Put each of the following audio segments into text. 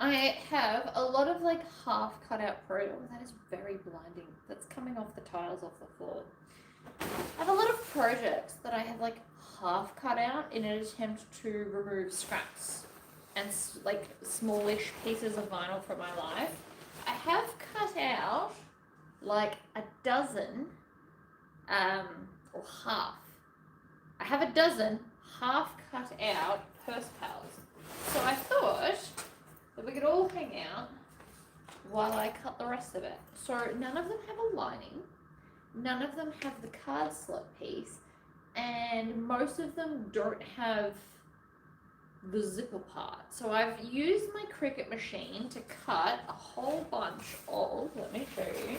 I have a lot of like half cut out product. Oh, that is very blinding. That's coming off the tiles off the floor. I have a lot of projects that I have like half cut out in an attempt to remove scraps and like smallish pieces of vinyl from my life. I have cut out like a dozen, or half. I have a dozen half cut out purse pals. So I thought that we could all hang out while I cut the rest of it. So none of them have a lining. None of them have the card slot piece, and most of them don't have the zipper part. So I've used my Cricut machine to cut a whole bunch of, let me show you.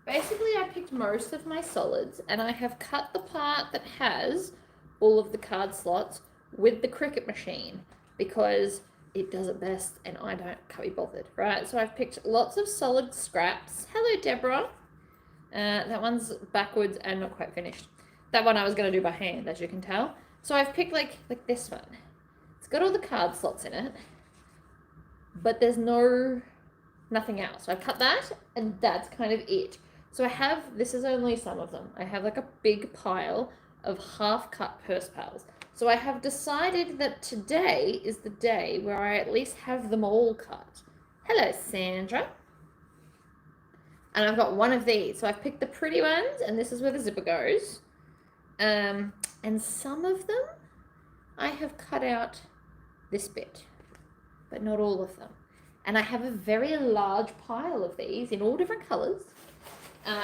Basically, I picked most of my solids and I have cut the part that has all of the card slots with the Cricut machine because it does it best and I can't be bothered, right? So I've picked lots of solid scraps. Hello, Deborah. That one's backwards and not quite finished. That one I was going to do by hand, as you can tell. So I've picked like this one. It's got all the card slots in it, but there's nothing else. So I've cut that and that's kind of it. So I have, this is only some of them. I have like a big pile of half cut purse pals. So I have decided that today is the day where I at least have them all cut. Hello, Sandra. And I've got one of these. So I've picked the pretty ones, and this is where the zipper goes. And some of them, I have cut out this bit, but not all of them. And I have a very large pile of these in all different colors.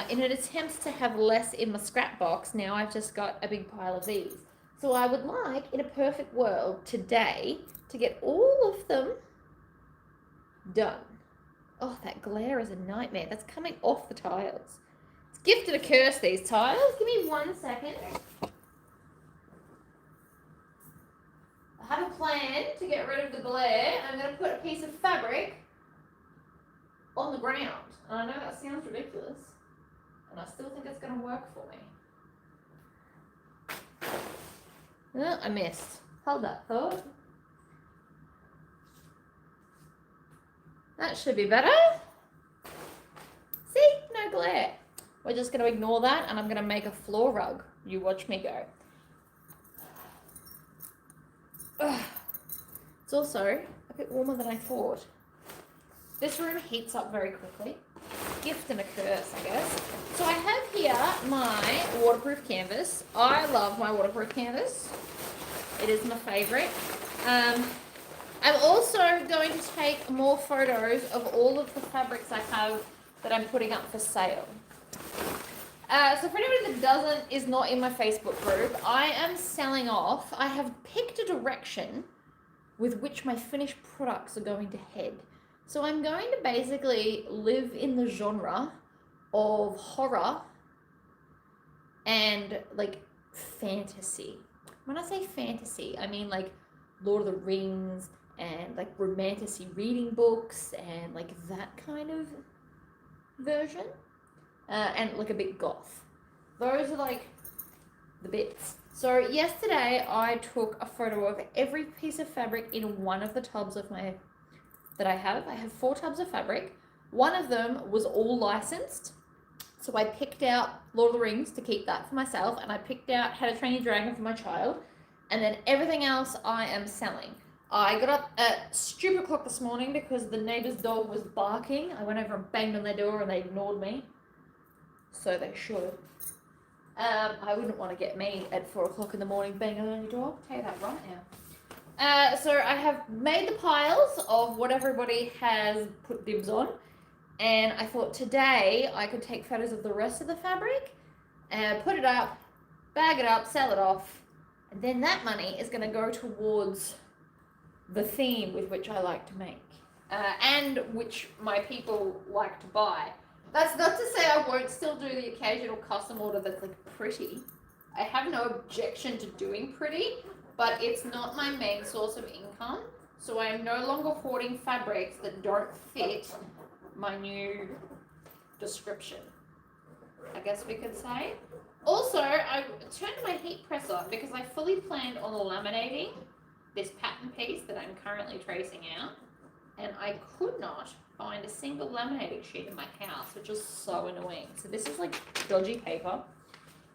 In an attempt to have less in my scrap box, now I've just got a big pile of these. So I would like, in a perfect world, today, to get all of them done. Oh, that glare is a nightmare. That's coming off the tiles. It's gifted a curse, these tiles. Give me 1 second. I have a plan to get rid of the glare. I'm going to put a piece of fabric on the ground. And I know that sounds ridiculous. And I still think it's going to work for me. Oh, I missed. Hold that thought. That should be better. See? No glare. We're just going to ignore that and I'm going to make a floor rug. You watch me go. Ugh. It's also a bit warmer than I thought. This room heats up very quickly. Gift and a curse, I guess. So I have here my waterproof canvas. I love my waterproof canvas. It is my favorite. I'm also going to take more photos of all of the fabrics I have that I'm putting up for sale. So for anybody that is not in my Facebook group, I am selling off. I have picked a direction with which my finished products are going to head. So I'm going to basically live in the genre of horror and like fantasy. When I say fantasy, I mean like Lord of the Rings and like romantasy reading books and like that kind of version. And like a bit goth. Those are like the bits. So yesterday I took a photo of every piece of fabric in one of the tubs of my that I have. I have 4 tubs of fabric. One of them was all licensed. So I picked out Lord of the Rings to keep that for myself, and I picked out How to Train Your Dragon for my child, and then everything else I am selling. I got up at stupid o'clock this morning because the neighbour's dog was barking. I went over and banged on their door and they ignored me. So they should. I wouldn't want to get me at 4 o'clock in the morning banging on your door. I'll tell you that right now. So I have made the piles of what everybody has put dibs on. And I thought today I could take photos of the rest of the fabric and put it up, bag it up, sell it off. And then that money is going to go towards the theme with which I like to make. And which my people like to buy. That's not to say I won't still do the occasional custom order that's like pretty. I have no objection to doing pretty, but it's not my main source of income. So I am no longer hoarding fabrics that don't fit my new description, I guess we could say. Also, I turned my heat press on because I fully planned on laminating this pattern piece that I'm currently tracing out, and I could not find a single laminating sheet in my house, which is so annoying. So this is like dodgy paper.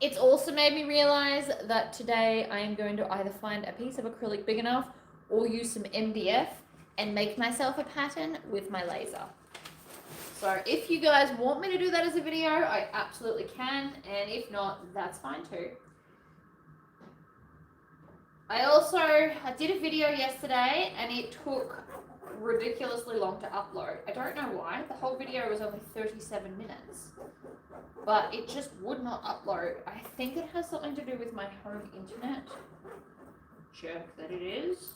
It's also made me realize that today I am going to either find a piece of acrylic big enough or use some MDF and make myself a pattern with my laser. So if you guys want me to do that as a video, I absolutely can, and if not, that's fine too. I did a video yesterday and it took ridiculously long to upload. I don't know why. The whole video was only 37 minutes, but it just would not upload. I think it has something to do with my home internet. Jerk that it is.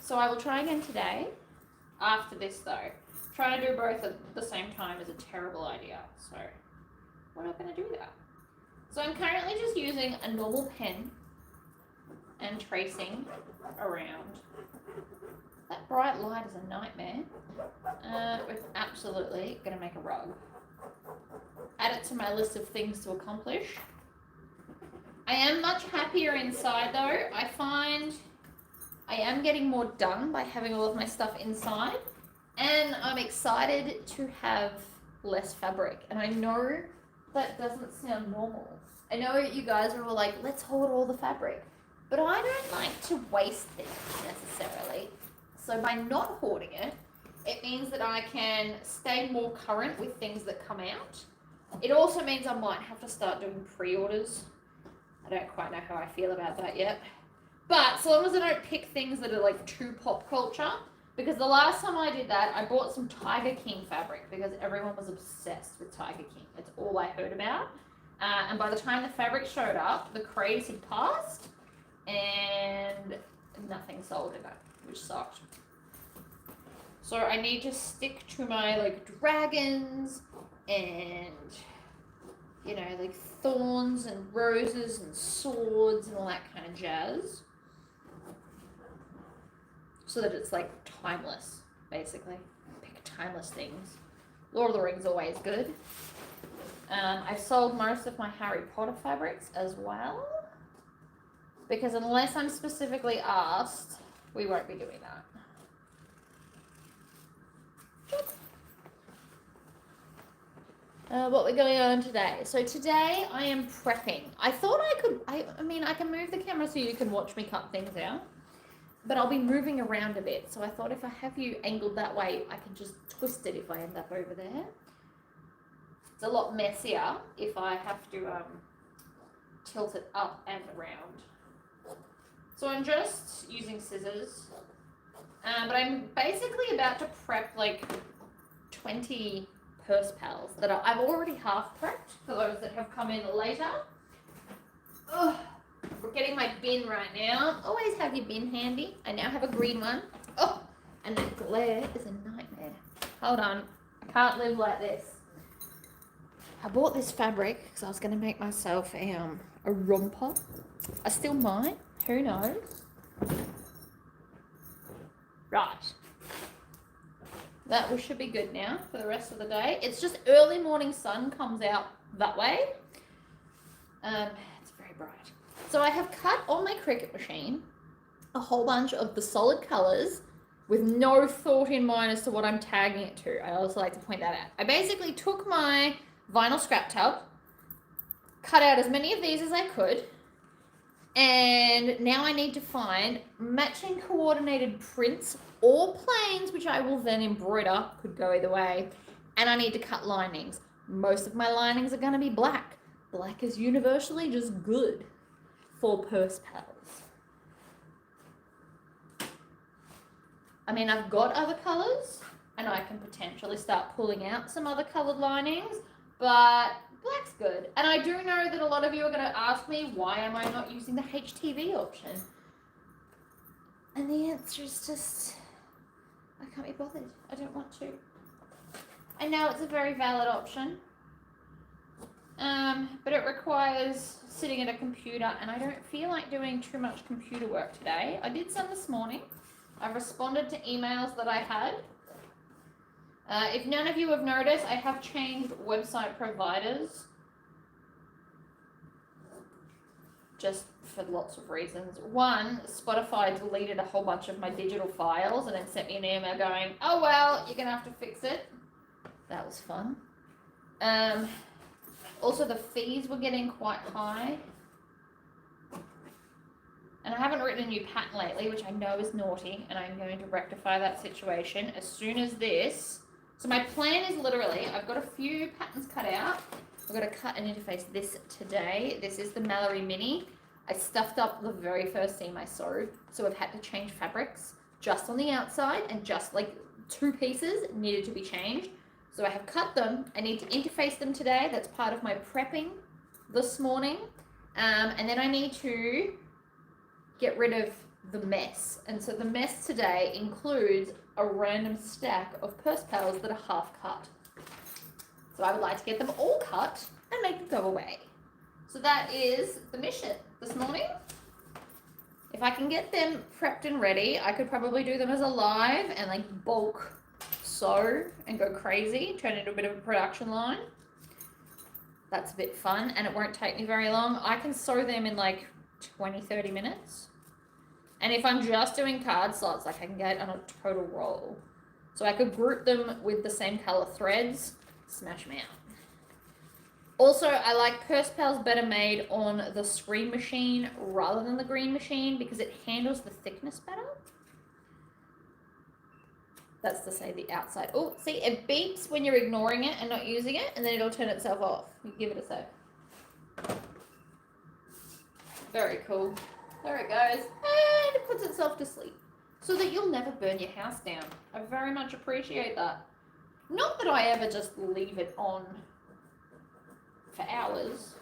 So I will try again today. After this though, trying to do both at the same time is a terrible idea. So we're not going to do that. So I'm currently just using a normal pen and tracing around. That bright light is a nightmare. We're absolutely going to make a rug. Add it to my list of things to accomplish. I am much happier inside though. I find I am getting more done by having all of my stuff inside, and I'm excited to have less fabric. And I know that doesn't sound normal. I know you guys are all like, let's hoard all the fabric. But I don't like to waste things necessarily. So by not hoarding it, it means that I can stay more current with things that come out. It also means I might have to start doing pre-orders. I don't quite know how I feel about that yet. But so long as I don't pick things that are like too pop culture, because the last time I did that, I bought some Tiger King fabric because everyone was obsessed with Tiger King. That's all I heard about. And by the time the fabric showed up, the craze had passed and nothing sold in it, which sucked. So I need to stick to my like dragons and, you know, like thorns and roses and swords and all that kind of jazz. So that it's like timeless, basically. Pick timeless things. Lord of the Rings always good. I've sold most of my Harry Potter fabrics as well, because unless I'm specifically asked, we won't be doing that. What we're going on today. So today I am prepping. I thought I could, I mean, I can move the camera so you can watch me cut things out, but I'll be moving around a bit. So I thought if I have you angled that way, I can just twist it if I end up over there. It's a lot messier if I have to tilt it up and around. So I'm just using scissors, but I'm basically about to prep like 20 purse pals that I've already half prepped for those that have come in later. Ugh, we're getting my bin right now. Always have your bin handy. I now have a green one. Oh, and that glare is a nightmare. Hold on, I can't live like this. I bought this fabric because I was going to make myself a romper. I still might. Who knows? Right. That should be good now for the rest of the day. It's just early morning sun comes out that way. It's very bright. So I have cut on my Cricut machine a whole bunch of the solid colors with no thought in mind as to what I'm tagging it to. I also like to point that out. I basically took my vinyl scrap tub, cut out as many of these as I could, and now I need to find matching coordinated prints or plains, which I will then embroider, could go either way, and I need to cut linings. Most of my linings are going to be black. Black is universally just good for purse pals. I mean, I've got other colors, and I can potentially start pulling out some other colored linings, but black's good. And I do know that a lot of you are going to ask me, why am I not using the HTV option? And the answer is just, I can't be bothered. I don't want to. I know it's a very valid option, but it requires sitting at a computer, and I don't feel like doing too much computer work today. I did some this morning. I responded to emails that I had. If none of you have noticed, I have changed website providers. just for lots of reasons. One, Spotify deleted a whole bunch of my digital files and then sent me an email going, oh well, you're gonna have to fix it. That was fun. Also the fees were getting quite high. And I haven't written a new pattern lately, which I know is naughty, and I'm going to rectify that situation as soon as this. So my plan is literally, I've got a few patterns cut out. I've got to cut and interface this today. This is the Mallory Mini. I stuffed up the very first seam I sewed, so I've had to change fabrics just on the outside, and just like 2 pieces needed to be changed. So I have cut them. I need to interface them today. That's part of my prepping this morning. And then I need to get rid of the mess. And so the mess today includes a random stack of purse pals that are half cut. So I would like to get them all cut and make them go away. So that is the mission this morning. If I can get them prepped and ready, I could probably do them as a live and like bulk sew and go crazy, turn it into a bit of a production line. That's a bit fun and it won't take me very long. I can sew them in like 20-30 minutes. And if I'm just doing card slots, like I can get on a total roll. So I could group them with the same color threads, smash them out. Also, I like purse pals better made on the screen machine rather than the green machine because it handles the thickness better. That's to say the outside. Oh, see, it beeps when you're ignoring it and not using it, and then it'll turn itself off. You give it a sec. Very cool. There it goes. And it puts itself to sleep so that you'll never burn your house down. I very much appreciate that. Not that I ever just leave it on for hours.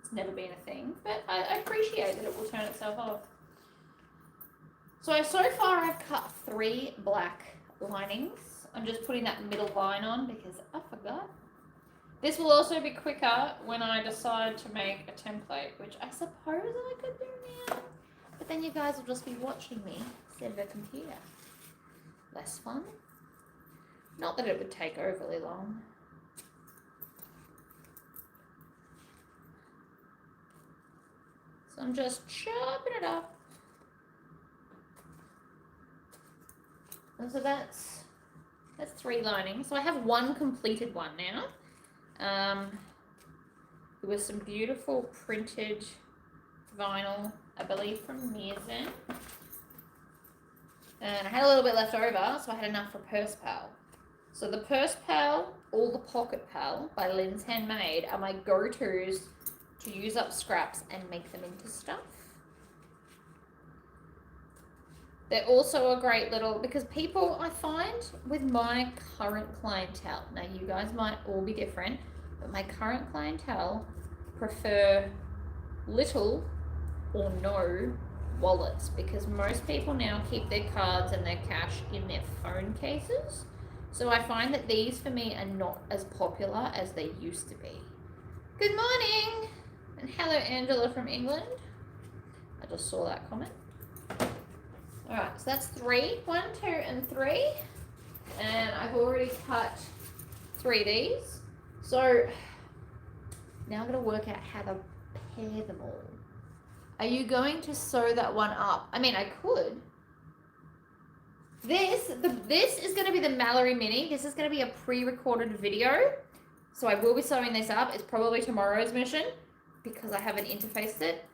It's never been a thing, but I appreciate that it will turn itself off. So far I've cut 3 black linings. I'm just putting that middle line on because I forgot. This will also be quicker when I decide to make a template, which I suppose I could do now. But then you guys will just be watching me instead of a computer. Less fun. Not that it would take overly long. So I'm just chopping it up. And so that's 3 linings. So I have 1 completed one now. There was some beautiful printed vinyl, I believe from Mearson. And I had a little bit left over, so I had enough for Purse Pal. So the Purse Pal or the Pocket Pal by Lynn's Handmade are my go-tos to use up scraps and make them into stuff. They're also a great little, because people, I find with my current clientele, now you guys might all be different, but my current clientele prefer little or no wallets because most people now keep their cards and their cash in their phone cases. So I find that these for me are not as popular as they used to be. Good morning! And hello Angela from England. I just saw that comment. Alright, so that's 3. 1, 2, and 3. And I've already cut 3 of these. So now I'm going to work out how to pair them all. Are you going to sew that one up? I mean, I could. This is going to be the Mallory Mini. This is going to be a pre-recorded video. So I will be sewing this up. It's probably tomorrow's mission because I haven't interfaced it.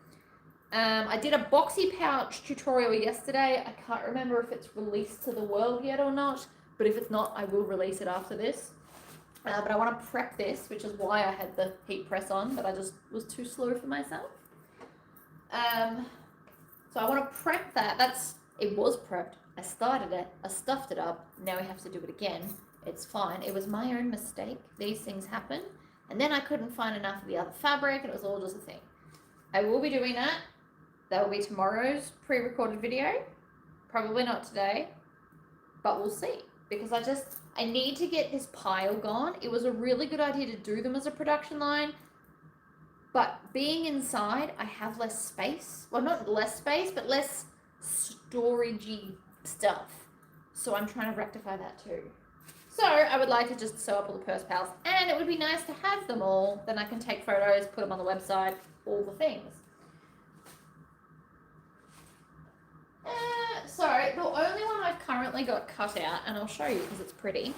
I did a boxy pouch tutorial yesterday. I can't remember if it's released to the world yet or not, but if it's not, I will release it after this. But I want to prep this, which is why I had the heat press on, but I just was too slow for myself. So I want to prep that. It was prepped. I started it. I stuffed it up. Now we have to do it again. It's fine. It was my own mistake. These things happen. And then I couldn't find enough of the other fabric, and it was all just a thing. I will be doing that. That will be tomorrow's pre-recorded video. Probably not today, but we'll see. Because I need to get this pile gone. It was a really good idea to do them as a production line, but being inside, I have less space. Well, not less space, but less storagey stuff. So I'm trying to rectify that too. So I would like to just sew up all the purse pals, and it would be nice to have them all. Then I can take photos, put them on the website, all the things. currently got cut out, and I'll show you because it's pretty,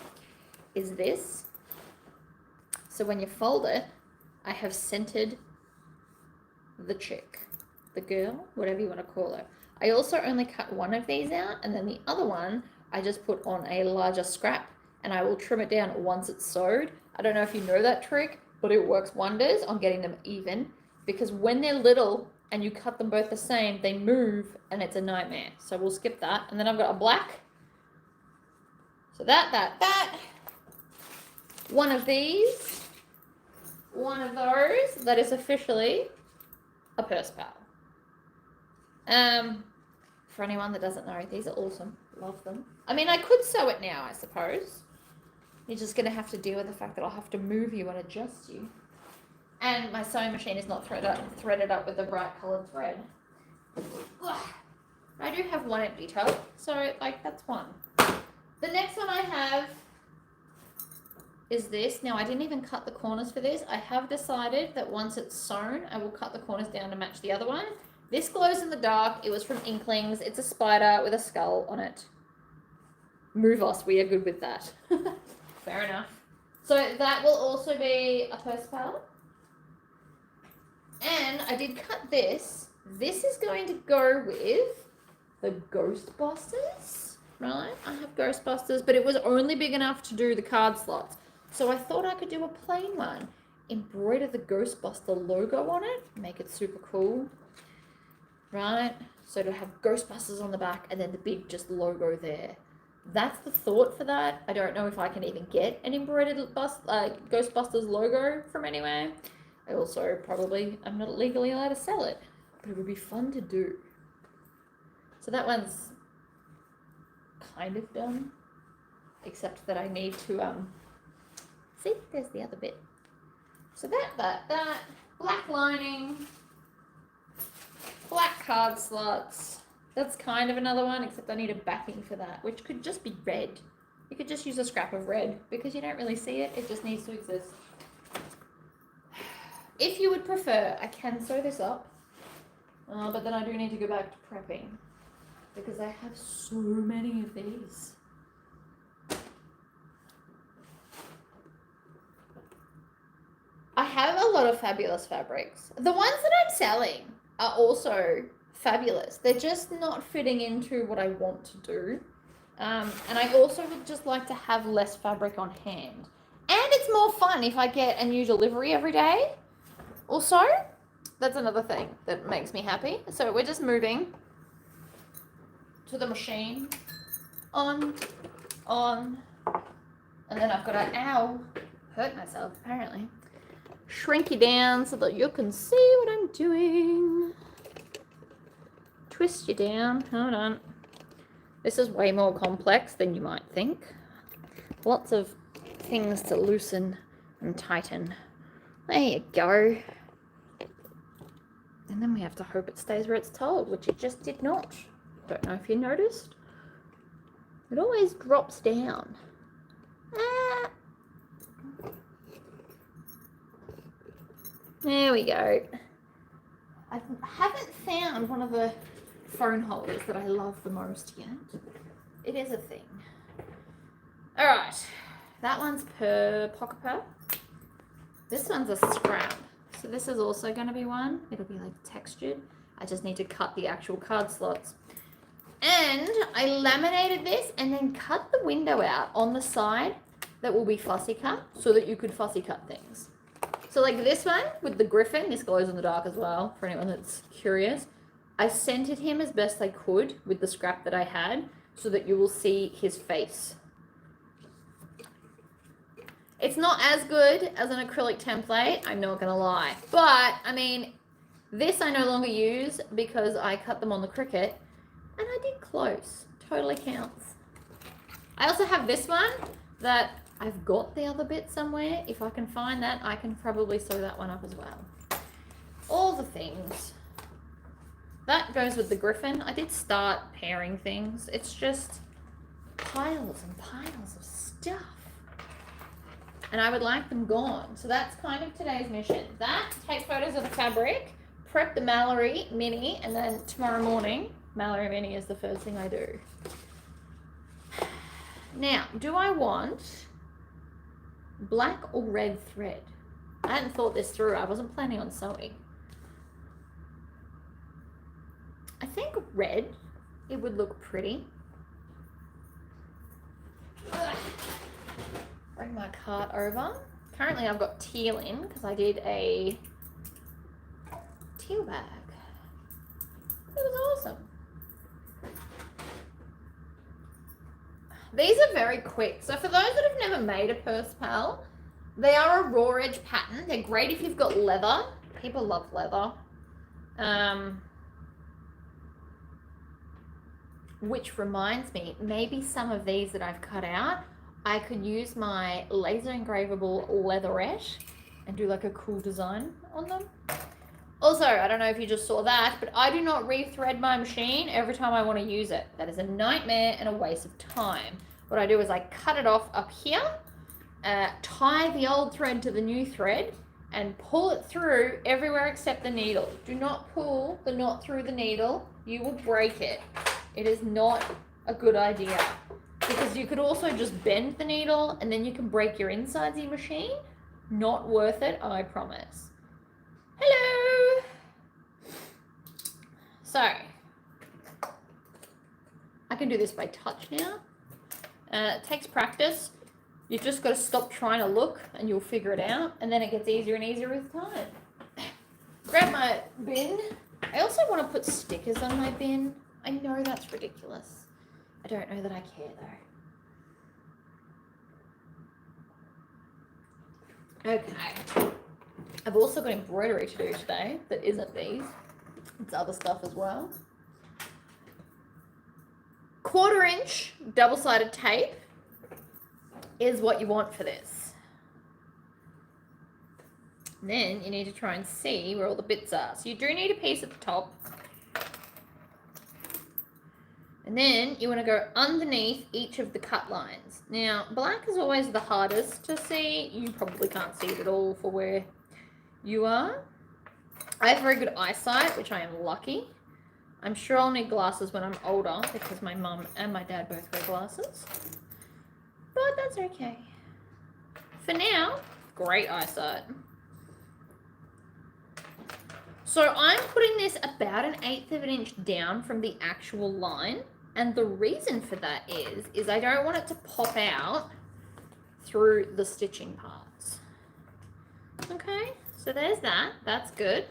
is this. So when you fold it, I have centered the chick, the girl, whatever you want to call her. I also only cut one of these out, and then the other one I just put on a larger scrap, and I will trim it down once it's sewed. I don't know if you know that trick, but it works wonders on getting them even, because when they're little and you cut them both the same, they move and it's a nightmare. So we'll skip that. And then I've got a black. So that. One of these. One of those. That is officially a purse pal. For anyone that doesn't know, these are awesome. Love them. I mean, I could sew it now, I suppose. You're just going to have to deal with the fact that I'll have to move you and adjust you. And my sewing machine is not threaded up with the bright coloured thread. Ugh. I do have one empty toe, so like that's one. The next one I have is this. Now I didn't even cut the corners for this. I have decided that once it's sewn, I will cut the corners down to match the other one. This glows in the dark. It was from Inklings. It's a spider with a skull on it. Move us. We are good with that. Fair enough. So that will also be a purse pal. And I did cut this. This is going to go with the Ghostbusters, right? I have Ghostbusters, but it was only big enough to do the card slots. So I thought I could do a plain one. Embroider the Ghostbuster logo on it. Make it super cool, right? So to have Ghostbusters on the back and then the big just logo there. That's the thought for that. I don't know if I can even get an embroidered Ghostbusters logo from anywhere. I also probably am not legally allowed to sell it, but it would be fun to do. So that one's kind of done, except that I need to, see, there's the other bit. So that, black lining, black card slots. That's kind of another one, except I need a backing for that, which could just be red. You could just use a scrap of red because you don't really see it. It just needs to exist. If you would prefer, I can sew this up, but then I do need to go back to prepping because I have so many of these. I have a lot of fabulous fabrics. The ones that I'm selling are also fabulous. They're just not fitting into what I want to do. And I also would just like to have less fabric on hand. And it's more fun if I get a new delivery every day. Also, that's another thing that makes me happy. So we're just moving to the machine. On. And then I've got to, ow, hurt myself apparently. Shrink you down so that you can see what I'm doing. Twist you down. Hold on. This is way more complex than you might think. Lots of things to loosen and tighten. There you go. And then we have to hope it stays where it's told, which it just did not. Don't know if you noticed. It always drops down. Ah. There we go. I haven't found one of the phone holders that I love the most yet. It is a thing. All right. That one's per pocket pearl. This one's a scrap. So this is also going to be one. It'll be like textured. I just need to cut the actual card slots. And I laminated this and then cut the window out on the side that will be fussy cut so that you could fussy cut things. So like this one with the griffin, this glows in the dark as well for anyone that's curious. I centered him as best I could with the scrap that I had so that you will see his face. It's not as good as an acrylic template, I'm not gonna lie. But, I mean, this I no longer use because I cut them on the Cricut and I did close. Totally counts. I also have this one that I've got the other bit somewhere. If I can find that, I can probably sew that one up as well. All the things. That goes with the griffin. I did start pairing things. It's just piles and piles of stuff. And I would like them gone. So that's kind of today's mission. That, take photos of the fabric, prep the Mallory Mini, and then tomorrow morning, Mallory Mini is the first thing I do. Now, do I want black or red thread? I hadn't thought this through. I wasn't planning on sewing. I think red, it would look pretty. Ugh. Bring my cart over. Currently I've got teal in because I did a teal bag. It was awesome. These are very quick. So for those that have never made a purse pal, they are a raw edge pattern. They're great if you've got leather. People love leather. Which reminds me, maybe some of these that I've cut out, I could use my laser engravable leatherette and do like a cool design on them. Also, I don't know if you just saw that, but I do not rethread my machine every time I want to use it. That is a nightmare and a waste of time. What I do is I cut it off up here, tie the old thread to the new thread, and pull it through everywhere except the needle. Do not pull the knot through the needle. You will break it. It is not a good idea because you could also just bend the needle and then you can break your insides of your machine. Not worth it, I promise. Hello. So, I can do this by touch now. It takes practice. You've just got to stop trying to look and you'll figure it out. And then it gets easier and easier with time. Grab my bin. I also want to put stickers on my bin. I know that's ridiculous. I don't know that I care though. Okay. I've also got embroidery to do today that isn't these. It's other stuff as well. 1/4 inch double-sided tape is what you want for this. Then you need to try and see where all the bits are. So you do need a piece at the top. And then you want to go underneath each of the cut lines. Now, black is always the hardest to see. You probably can't see it at all for where you are. I have very good eyesight, which I am lucky. I'm sure I'll need glasses when I'm older because my mum and my dad both wear glasses. But that's okay. For now, great eyesight. So I'm putting this about 1/8 of an inch down from the actual line. And the reason for that is I don't want it to pop out through the stitching parts. Okay, so there's that. That's good.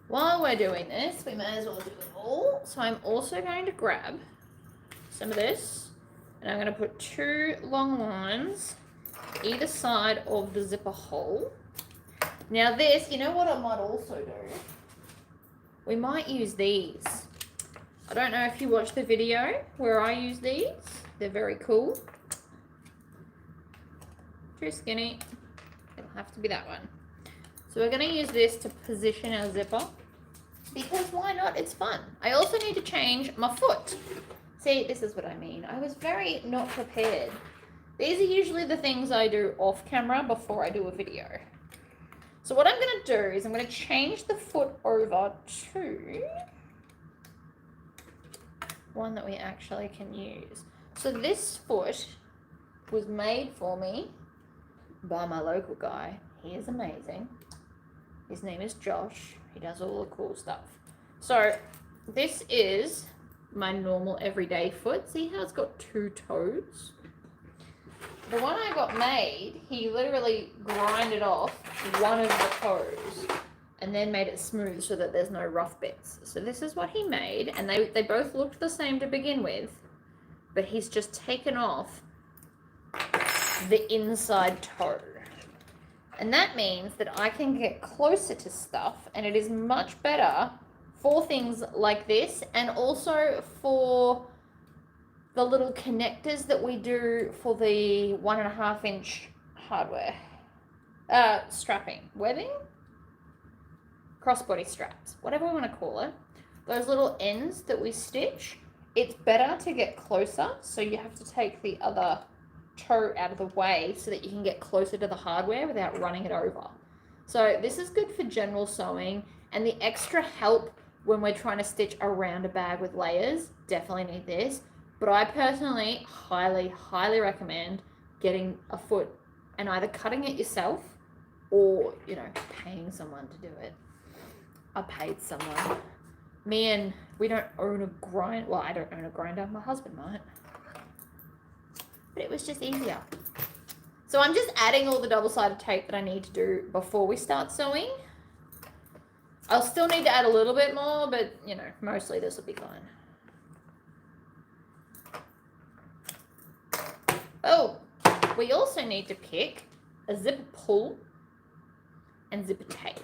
While we're doing this, we may as well do it all. So I'm also going to grab some of this and I'm going to put 2 long lines either side of the zipper hole. Now this, you know what I might also do? We might use these. I don't know if you watched the video where I use these. They're very cool. Too skinny. It'll have to be that one. So we're going to use this to position our zipper. Because why not? It's fun. I also need to change my foot. See, this is what I mean. I was very not prepared. These are usually the things I do off camera before I do a video. So what I'm going to do is I'm going to change the foot over to one that we actually can use. So this foot was made for me by my local guy. He is amazing. His name is Josh. He does all the cool stuff. So this is my normal everyday foot. See how it's got 2 toes? The one I got made, he literally grinded off one of the toes and then made it smooth so that there's no rough bits. So this is what he made, and they both looked the same to begin with, but he's just taken off the inside toe. And that means that I can get closer to stuff, and it is much better for things like this, and also for the little connectors that we do for the 1.5 inch hardware. Strapping, webbing, crossbody straps, whatever we want to call it. Those little ends that we stitch, it's better to get closer, so you have to take the other toe out of the way so that you can get closer to the hardware without running it over. So this is good for general sewing, and the extra help when we're trying to stitch around a bag with layers, definitely need this. But I personally highly, highly recommend getting a foot and either cutting it yourself or, you know, paying someone to do it. I paid someone. We don't own a grinder. Well, I don't own a grinder. My husband might. But it was just easier. So I'm just adding all the double-sided tape that I need to do before we start sewing. I'll still need to add a little bit more, but, you know, mostly this will be fine. Oh, we also need to pick a zipper pull and zipper tape.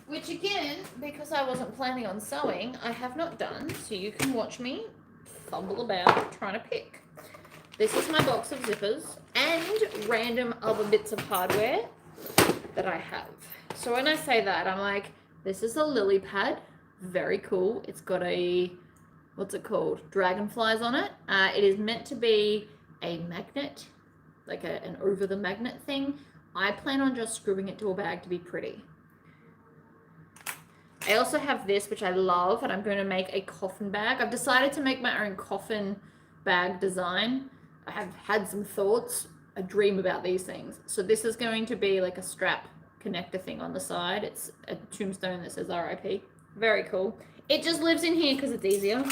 Which again, because I wasn't planning on sewing, I have not done, so you can watch me fumble about trying to pick. This is my box of zippers and random other bits of hardware that I have. So when I say that, I'm like, this is a lily pad, very cool. It's got a, what's it called? Dragonflies on it. It is meant to be a magnet, like an over the magnet thing. I plan on just screwing it to a bag to be pretty. I also have this, which I love, and I'm going to make a coffin bag. I've decided to make my own coffin bag design. I have had some thoughts. I dream about these things. So this is going to be like a strap connector thing on the side. It's a tombstone that says RIP. Very cool. It just lives in here because it's easier.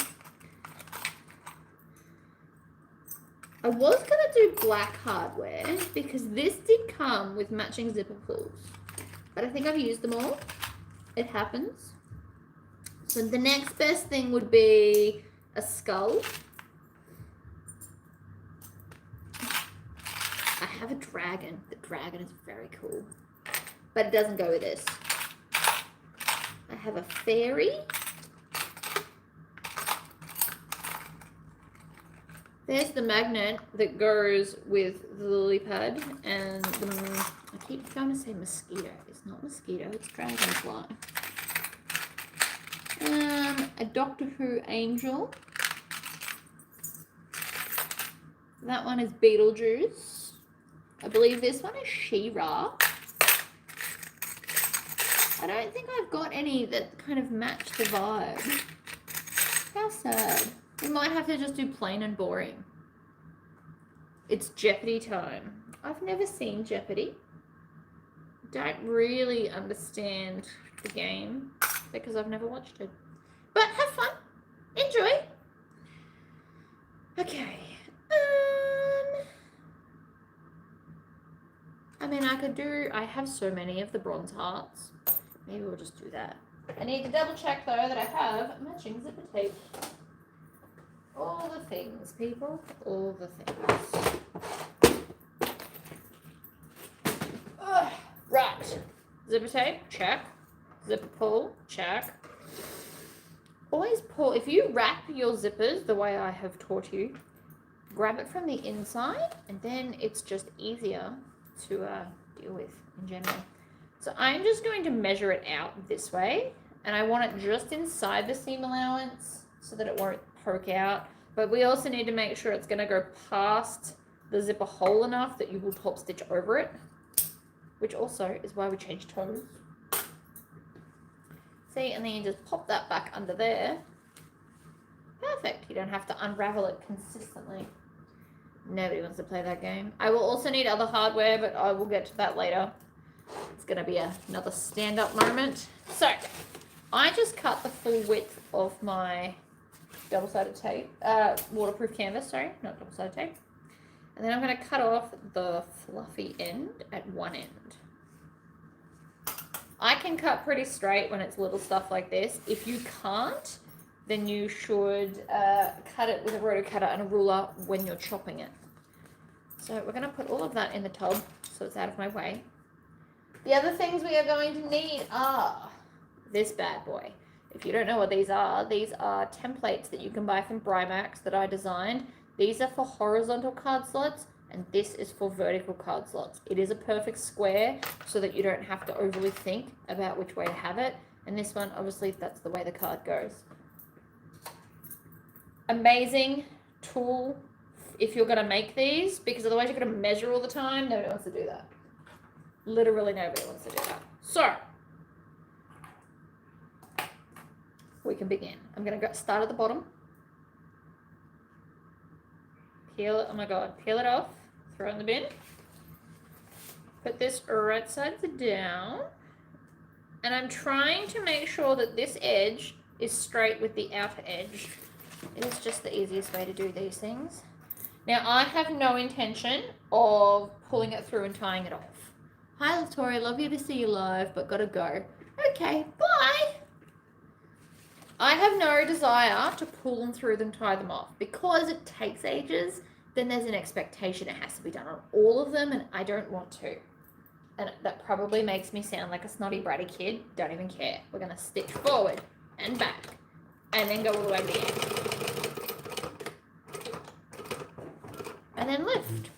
I was going to do black hardware because this did come with matching zipper pulls. But I think I've used them all. It happens. So the next best thing would be a skull. I have a dragon. The dragon is very cool. But it doesn't go with this. I have a fairy. There's the magnet that goes with the lily pad. And I keep trying to say mosquito. It's not mosquito, it's dragonfly. A Doctor Who angel. That one is Beetlejuice. I believe this one is She-Ra. I don't think I've got any that kind of match the vibe. How sad. We might have to just do plain and boring. It's Jeopardy time. I've never seen Jeopardy. Don't really understand the game because I've never watched it. But have fun. Enjoy. Okay. I mean, I have so many of the bronze hearts. Maybe we'll just do that. I need to double check though that I have matching zipper tape. All the things, people. All the things. Right. Zipper tape, check. Zipper pull, check. Always pull. If you wrap your zippers the way I have taught you, grab it from the inside and then it's just easier to deal with in general. So I'm just going to measure it out this way, and I want it just inside the seam allowance so that it won't poke out. But we also need to make sure it's going to go past the zipper hole enough that you will top stitch over it, which also is why we changed tones. See, and then you just pop that back under there. Perfect. You don't have to unravel it consistently. Nobody wants to play that game. I will also need other hardware, but I will get to that later. It's going to be another stand-up moment. So, I just cut the full width of my double-sided tape, waterproof canvas, sorry, not double-sided tape. And then I'm going to cut off the fluffy end at one end. I can cut pretty straight when it's little stuff like this. If you can't, then you should cut it with a rotocutter and a ruler when you're chopping it. So we're going to put all of that in the tub so it's out of my way. The other things we are going to need are this bad boy. If you don't know what these are templates that you can buy from Brimax that I designed. These are for horizontal card slots, and this is for vertical card slots. It is a perfect square so that you don't have to overly think about which way to have it. And this one, obviously, that's the way the card goes. Amazing tool if you're going to make these, because otherwise you're going to measure all the time. Nobody wants to do that. Literally nobody wants to do that. So, we can begin. I'm going to start at the bottom. Peel it, oh my god, peel it off, throw it in the bin. Put this right side down. And I'm trying to make sure that this edge is straight with the outer edge. It is just the easiest way to do these things. Now, I have no intention of pulling it through and tying it off. Hi, Latoria, love you to see you live, but gotta go. Okay, bye. I have no desire to pull them through them, tie them off. Because it takes ages, then there's an expectation it has to be done on all of them, and I don't want to. And that probably makes me sound like a snotty bratty kid. Don't even care. We're going to stitch forward and back and then go all the way to the end. And then lift.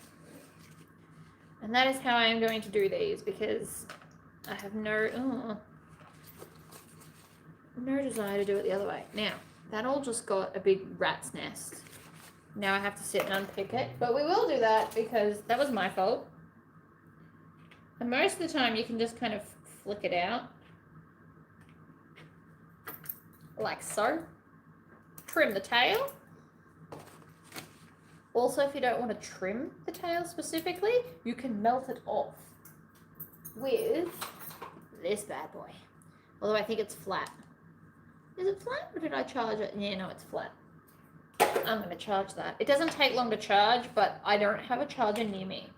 And that is how I am going to do these because I have no desire to do it the other way. Now, that all just got a big rat's nest. Now I have to sit and unpick it. But we will do that because that was my fault. And most of the time you can just kind of flick it out. Like so. Trim the tail. Also, if you don't want to trim the tail specifically, you can melt it off with this bad boy. Although I think it's flat. Is it flat or did I charge it? Yeah, no, it's flat. I'm going to charge that. It doesn't take long to charge, but I don't have a charger near me.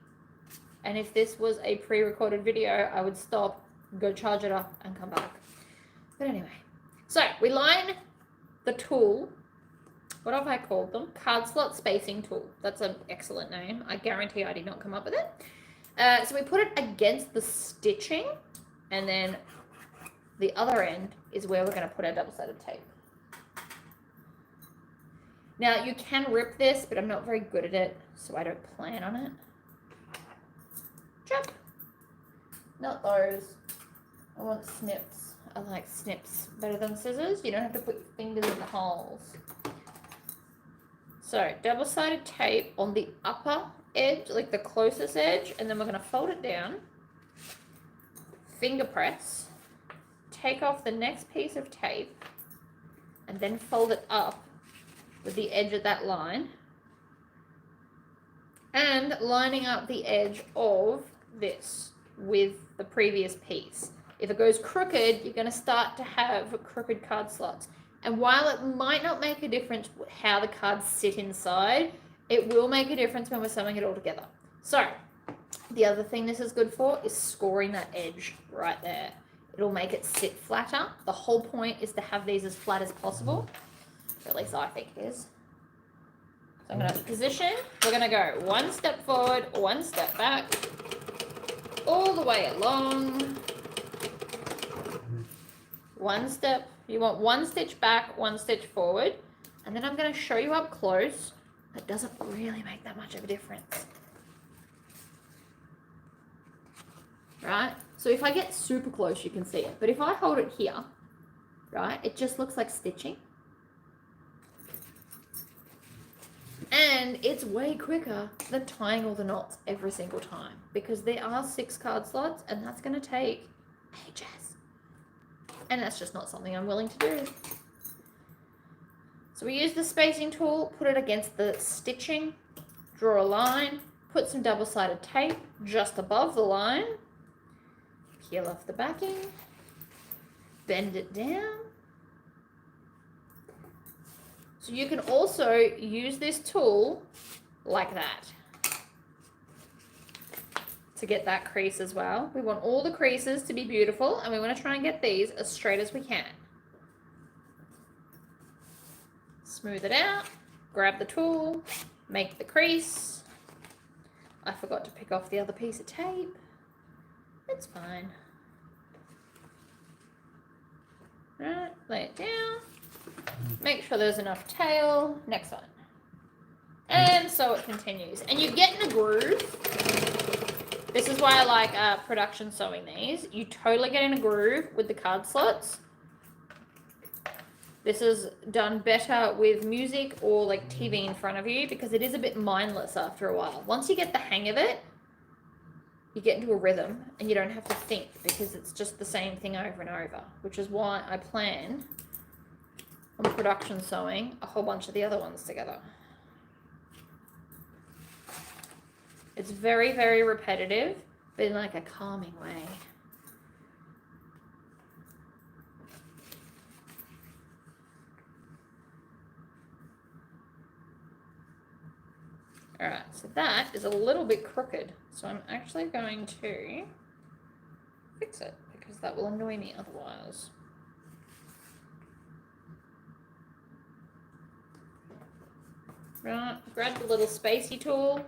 And if this was a pre-recorded video, I would stop, go charge it up, and come back. But anyway. So, we line the tool. What have I called them? Card slot spacing tool. That's an excellent name. I guarantee I did not come up with it. So we put it against the stitching. And then the other end is where we're going to put our double-sided tape. Now, you can rip this, but I'm not very good at it, so I don't plan on it. Chop. Not those. I want snips. I like snips better than scissors. You don't have to put your fingers in the holes. So, double-sided tape on the upper edge, like the closest edge, and then we're going to fold it down, finger press, take off the next piece of tape, and then fold it up with the edge of that line, and lining up the edge of this with the previous piece. If it goes crooked, you're going to start to have crooked card slots. And while it might not make a difference how the cards sit inside, it will make a difference when we're sewing it all together. So, the other thing this is good for is scoring that edge right there. It'll make it sit flatter. The whole point is to have these as flat as possible. Or at least I think it is. So I'm going to position. We're going to go one step forward, one step back, all the way along. One step. You want one stitch back, one stitch forward. And then I'm going to show you up close. That doesn't really make that much of a difference. Right? So if I get super close, you can see it. But if I hold it here, right, it just looks like stitching. And it's way quicker than tying all the knots every single time. Because there are 6 card slots, and that's going to take ages. And that's just not something I'm willing to do. So we use the spacing tool, put it against the stitching, draw a line, put some double-sided tape just above the line, peel off the backing, bend it down. So you can also use this tool like that to get that crease as well. We want all the creases to be beautiful, and we want to try and get these as straight as we can. Smooth it out, grab the tool, make the crease. I forgot to pick off the other piece of tape. It's fine. Right, lay it down. Make sure there's enough tail. Next one. And so it continues. And you get in a groove. This is why I like production sewing these. You totally get in a groove with the card slots. This is done better with music or like TV in front of you because it is a bit mindless after a while. Once you get the hang of it, you get into a rhythm and you don't have to think because it's just the same thing over and over, which is why I plan on production sewing a whole bunch of the other ones together. It's very, very repetitive, but in like a calming way. Alright, so that is a little bit crooked. So I'm actually going to fix it because that will annoy me otherwise. Right, grab the little spacey tool,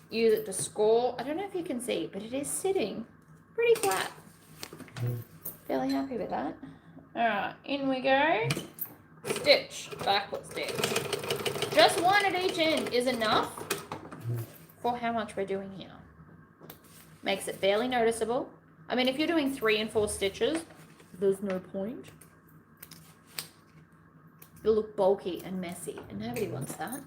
use it to score. I don't know if you can see, but it is sitting pretty flat. Fairly happy with that. Alright, in we go. Stitch, backward stitch. Just one at each end is enough for how much we're doing here. Makes it barely noticeable. I mean, if you're doing 3 and 4 stitches, there's no point. It'll look bulky and messy, and nobody wants that.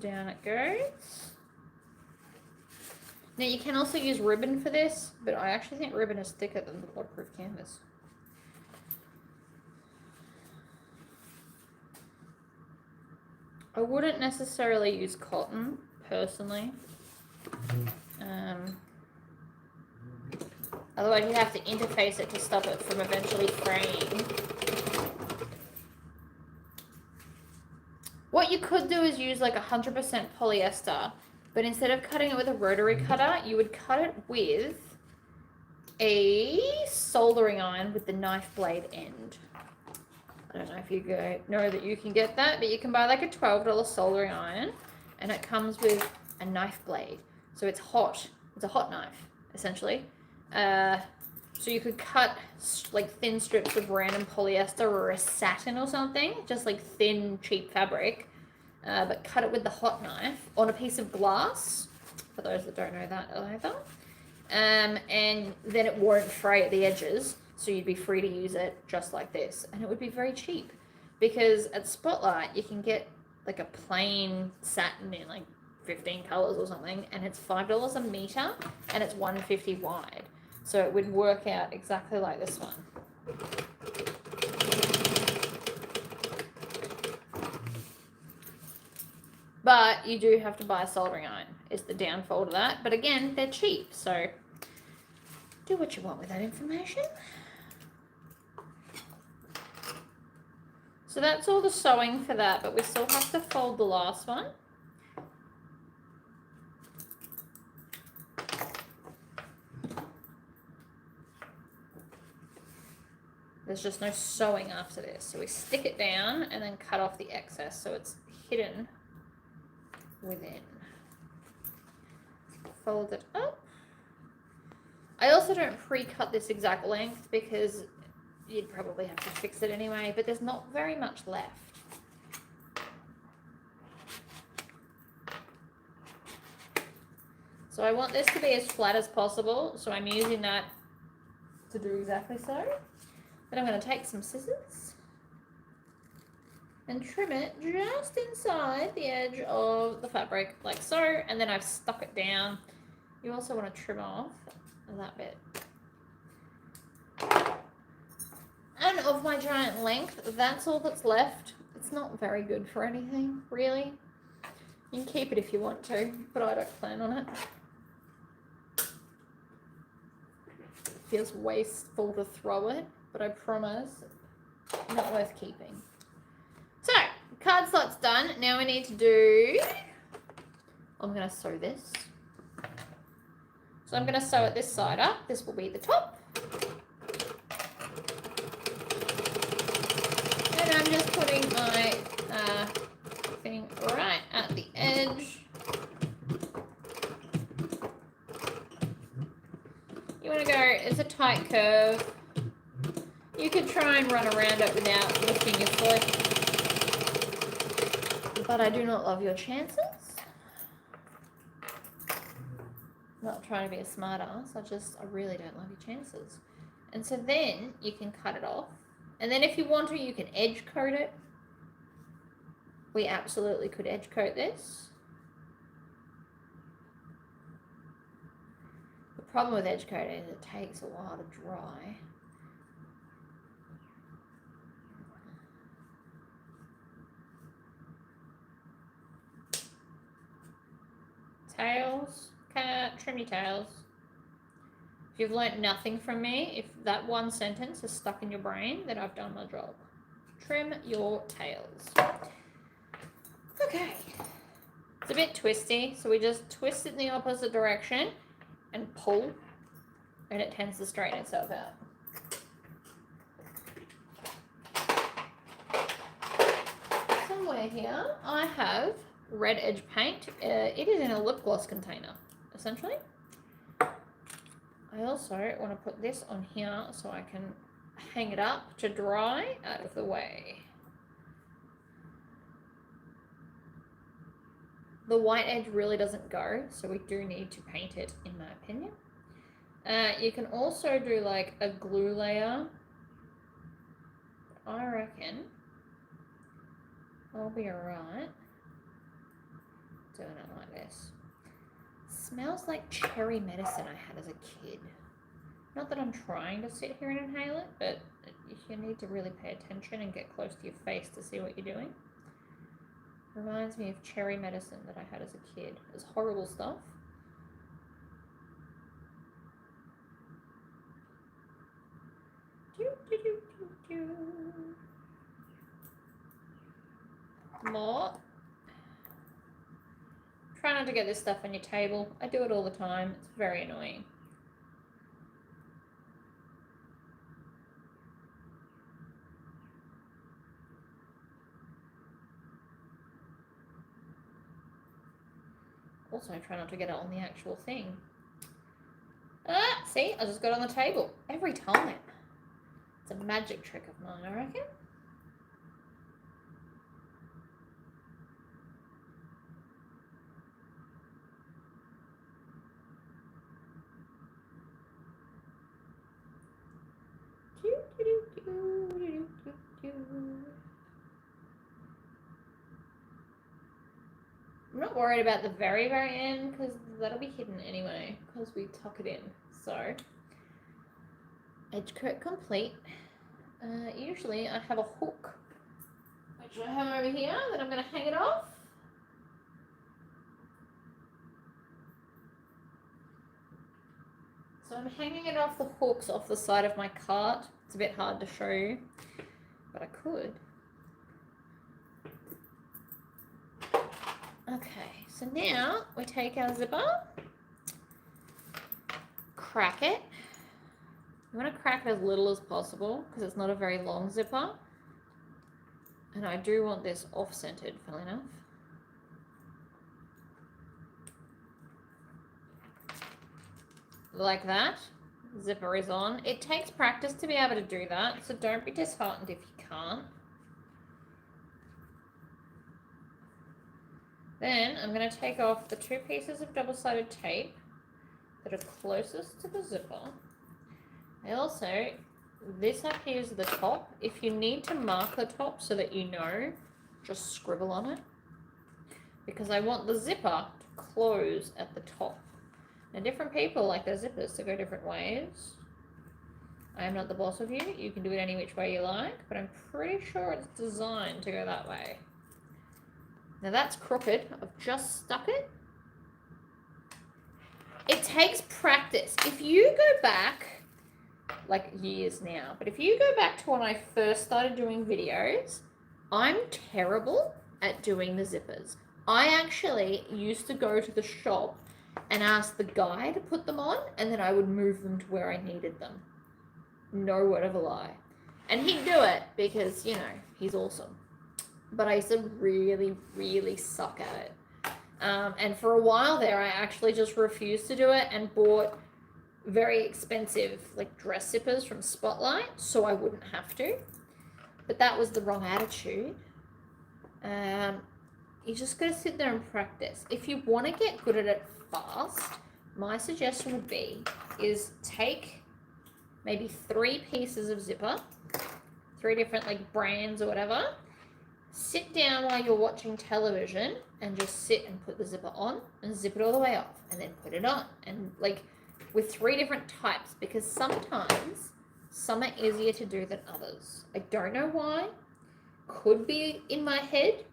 Down it goes. Now you can also use ribbon for this, but I actually think ribbon is thicker than the waterproof canvas. I wouldn't necessarily use cotton, personally. Otherwise you'd have to interface it to stop it from eventually fraying. What you could do is use like 100% polyester, but instead of cutting it with a rotary cutter, you would cut it with a soldering iron with the knife blade end. I don't know if you know that you can get that, but you can buy like a $12 soldering iron, and it comes with a knife blade. So it's hot. It's a hot knife, essentially. So you could cut like thin strips of random polyester or a satin or something, just like thin, cheap fabric, but cut it with the hot knife on a piece of glass, for those that don't know that either. And then it won't fray at the edges, so you'd be free to use it just like this. And it would be very cheap, because at Spotlight you can get like a plain satin in like 15 colors or something, and it's $5 a meter, and it's 150 wide. So it would work out exactly like this one. But you do have to buy a soldering iron, is the downfall to that. But again, they're cheap, so do what you want with that information. So that's all the sewing for that, but we still have to fold the last one. There's just no sewing after this. So we stick it down and then cut off the excess so it's hidden within. Fold it up. I also don't pre-cut this exact length because you'd probably have to fix it anyway, but there's not very much left. So I want this to be as flat as possible, so I'm using that to do exactly so. Then I'm going to take some scissors and trim it just inside the edge of the fabric, like so, and then I've stuck it down. You also want to trim off that bit. And of my giant length, that's all that's left. It's not very good for anything, really. You can keep it if you want to, but I don't plan on it. It feels wasteful to throw it, but I promise, not worth keeping. So, card slot's done. Now we need to do, I'm going to sew this. So I'm going to sew it this side up. This will be the top. And I'm just putting my thing right at the edge. You want to go, it's a tight curve. You could try and run around it without lifting your foot. But I do not love your chances. Not trying to be a smart ass, I really don't love your chances. And so then you can cut it off. And then if you want to, you can edge coat it. we absolutely could edge coat this. The problem with edge coating is it takes a while to dry. Tails, cat, trim your tails. If you've learnt nothing from me, if that one sentence is stuck in your brain, then I've done my job. Trim your tails. Okay. It's a bit twisty, so we just twist it in the opposite direction and pull, and it tends to straighten itself out. Somewhere here, I have red edge paint. It is in a lip gloss container, essentially. I also want to put this on here so I can hang it up to dry out of the way. The white edge really doesn't go, so we do need to paint it, in my opinion. You can also do like a glue layer. I reckon I'll be alright doing it like this. Smells like cherry medicine I had as a kid. Not that I'm trying to sit here and inhale it, but you need to really pay attention and get close to your face to see what you're doing. Reminds me of cherry medicine that I had as a kid. It's horrible stuff. More. Try not to get this stuff on your table. I do it all the time. It's very annoying. Also, try not to get it on the actual thing. Ah, see? I just got it on the table. Every time. It's a magic trick of mine, I reckon. I'm not worried about the very, very end because that'll be hidden anyway because we tuck it in. So, edge coat complete. Usually I have a hook, which I have over here, that I'm going to hang it off. So I'm hanging it off the hooks off the side of my cart. It's a bit hard to show you, but I could. Okay, so now we take our zipper, crack it. You want to crack it as little as possible because it's not a very long zipper. And I do want this off-centered, funnily enough. Like that. Zipper is on. It takes practice to be able to do that, so don't be disheartened if you can't. Then I'm going to take off the 2 pieces of double-sided tape that are closest to the zipper. I also, this up here is the top. If you need to mark the top so that you know, just scribble on it. Because I want the zipper to close at the top. Now different people like their zippers to go different ways. I am not the boss of you. You can do it any which way you like, but I'm pretty sure it's designed to go that way. Now that's crooked. I've just stuck it. It takes practice. If you go back, like years now, but if you go back to when I first started doing videos, I'm terrible at doing the zippers. I actually used to go to the shop and ask the guy to put them on, and then I would move them to where I needed them. No word of a lie. And he'd do it because, you know, he's awesome. But I used to really, really suck at it. And for a while there, I actually just refused to do it and bought very expensive like dress zippers from Spotlight so I wouldn't have to. But that was the wrong attitude. You just got to sit there and practice. If you want to get good at it fast, my suggestion would be is take maybe 3 pieces of zipper, 3 different like brands or whatever, sit down while you're watching television and just sit and put the zipper on and zip it all the way off and then put it on. And like with 3 different types, because sometimes some are easier to do than others. I don't know why. Could be in my head.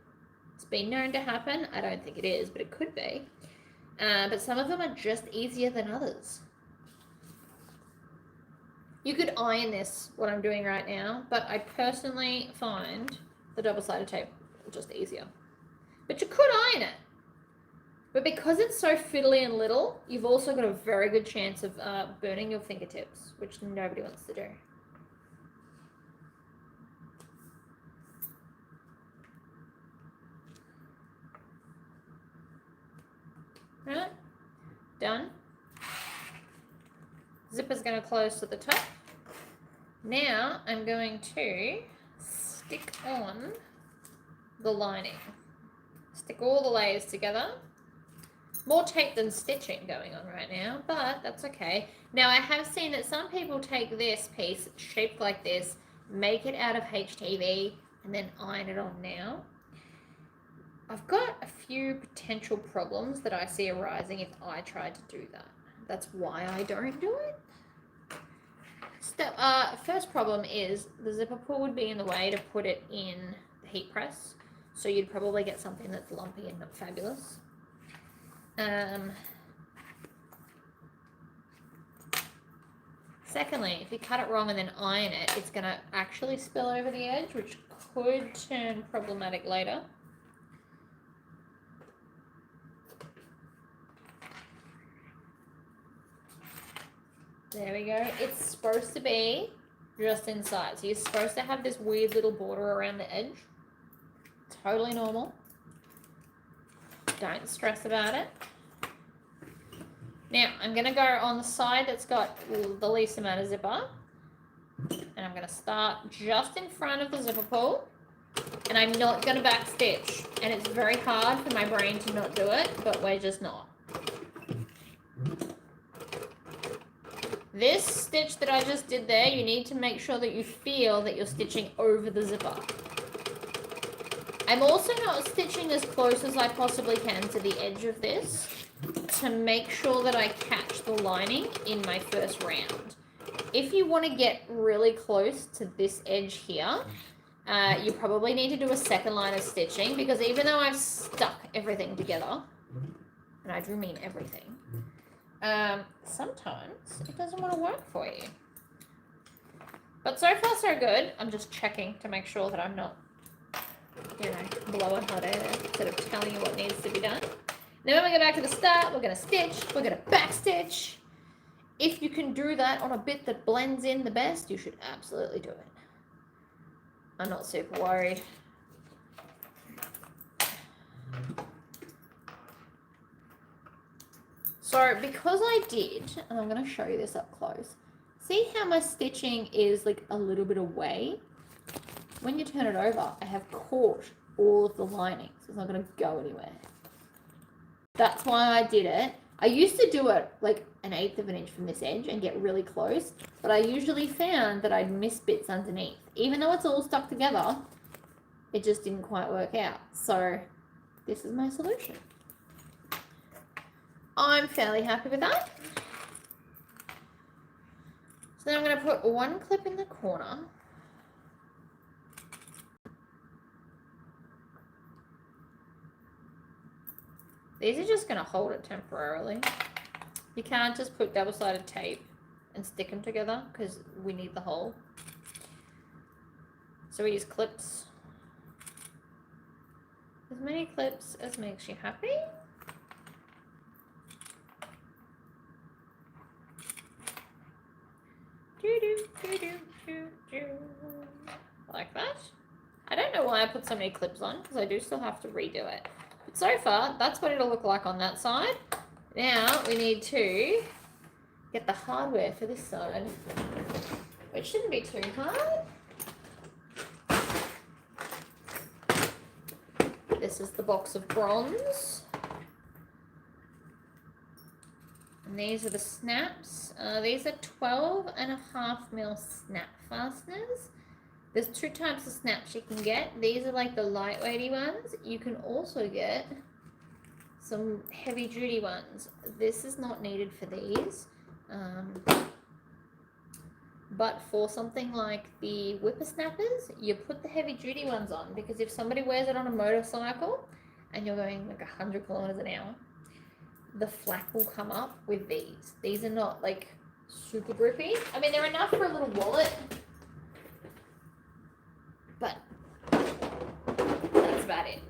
It's been known to happen. I don't think it is, but it could be. But some of them are just easier than others. You could iron this, what I'm doing right now, but I personally find the double-sided tape just easier. But you could iron it. But because it's so fiddly and little, you've also got a very good chance of burning your fingertips, which nobody wants to do. Right? Done. Zipper's going to close to the top. Now I'm going to stick on the lining. Stick all the layers together. More tape than stitching going on right now, but that's okay. Now I have seen that some people take this piece shaped like this, make it out of HTV, and then iron it on now. I've got a few potential problems that I see arising if I tried to do that. That's why I don't do it. First problem is the zipper pull would be in the way to put it in the heat press, so you'd probably get something that's lumpy and not fabulous. Secondly, if you cut it wrong and then iron it, it's going to actually spill over the edge, which could turn problematic later. There we go. It's supposed to be just inside. So you're supposed to have this weird little border around the edge. Totally normal. Don't stress about it. Now, I'm going to go on the side that's got the least amount of zipper. And I'm going to start just in front of the zipper pull. And I'm not going to back stitch. And it's very hard for my brain to not do it, but we're just not. This stitch that I just did there, you need to make sure that you feel that you're stitching over the zipper. I'm also not stitching as close as I possibly can to the edge of this to make sure that I catch the lining in my first round. If you want to get really close to this edge here, you probably need to do a second line of stitching, because even though I've stuck everything together, and I do mean everything, sometimes it doesn't want to work for you. But so far so good. I'm just checking to make sure that I'm not, you know, blowing hot air instead of telling you what needs to be done. Now when we go back to the start, we're going to stitch, we're going to back stitch. If you can do that on a bit that blends in the best, you should absolutely do it. I'm not super worried. So because I did, and I'm going to show you this up close, see how my stitching is like a little bit away? When you turn it over, I have caught all of the lining, so it's not going to go anywhere. That's why I did it. I used to do it like 1/8 of an inch from this edge and get really close, but I usually found that I'd miss bits underneath. Even though it's all stuck together, it just didn't quite work out. So this is my solution. I'm fairly happy with that. So then I'm going to put one clip in the corner. These are just going to hold it temporarily. You can't just put double-sided tape and stick them together because we need the hole. So we use clips. As many clips as makes you happy. Like that. I don't know why I put so many clips on, because I do still have to redo it. But so far, that's what it'll look like on that side. Now we need to get the hardware for this side, which shouldn't be too hard. This is the box of bronze. And these are the snaps. These are 12.5mm snap fasteners. There's 2 types of snaps you can get. These are like the lightweighty ones. You can also get some heavy duty ones. This is not needed for these. But for something like the whippersnappers, you put the heavy duty ones on, because if somebody wears it on a motorcycle and you're going like 100 kilometers an hour, the flak will come up with these. These are not like super grippy. I mean, they're enough for a little wallet, but that's about it.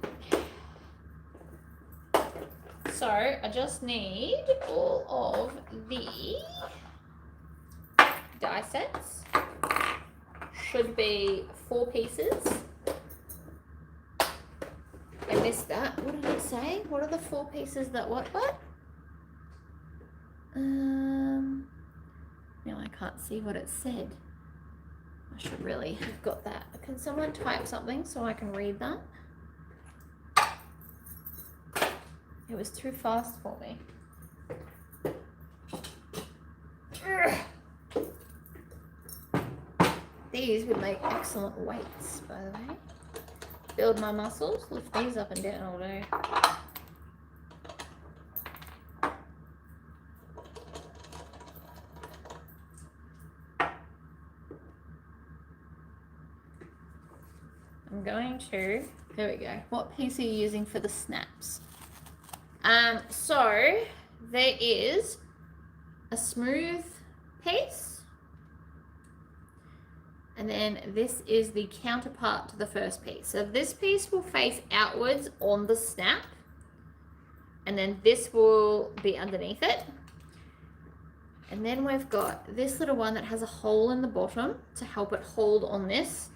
So I just need all of the die sets. Should be 4 pieces. I missed that. What did it say? What are the 4 pieces that what? Now I can't see what it said. I should really have got that. Can someone type something so I can read that? It was too fast for me. These would make excellent weights, by the way. Build my muscles, lift these up and down all day. I'm going to, there we go. What piece are you using for the snaps? So there is a smooth piece, and then this is the counterpart to the first piece. So this piece will face outwards on the snap, and then this will be underneath it. And then we've got this little one that has a hole in the bottom to help it hold on this.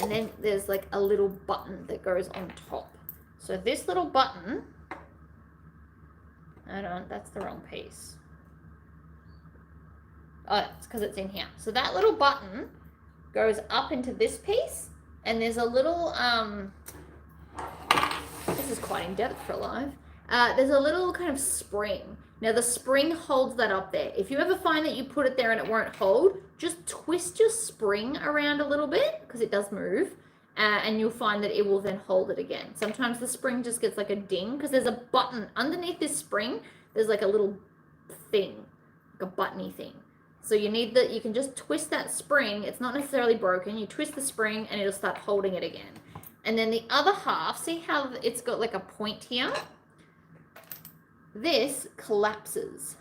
And then there's like a little button that goes on top. So this little button, hold on, that's the wrong piece. Oh, it's because it's in here. So that little button goes up into this piece, and there's a little, this is quite in depth for live. There's a little kind of spring. Now the spring holds that up there. If you ever find that you put it there and it won't hold, just twist your spring around a little bit, because it does move, and you'll find that it will then hold it again. Sometimes the spring just gets like a ding, because there's a button underneath this spring. There's like a little thing, like a buttony thing. So you need you can just twist that spring. It's not necessarily broken. You twist the spring and it'll start holding it again. And then the other half, see how it's got like a point here? This collapses.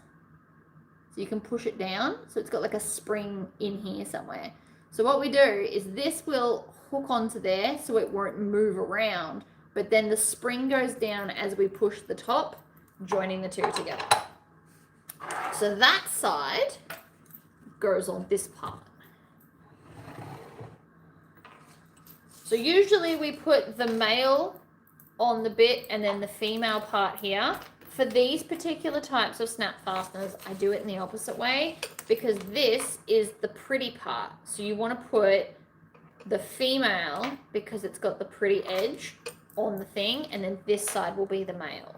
So you can push it down. So it's got like a spring in here somewhere. So what we do is this will hook onto there so it won't move around. But then the spring goes down as we push the top, joining the two together. So that side goes on this part. So usually we put the male on the bit and then the female part here. For these particular types of snap fasteners, I do it in the opposite way, because this is the pretty part. So you want to put the female, because it's got the pretty edge, on the thing, and then this side will be the male.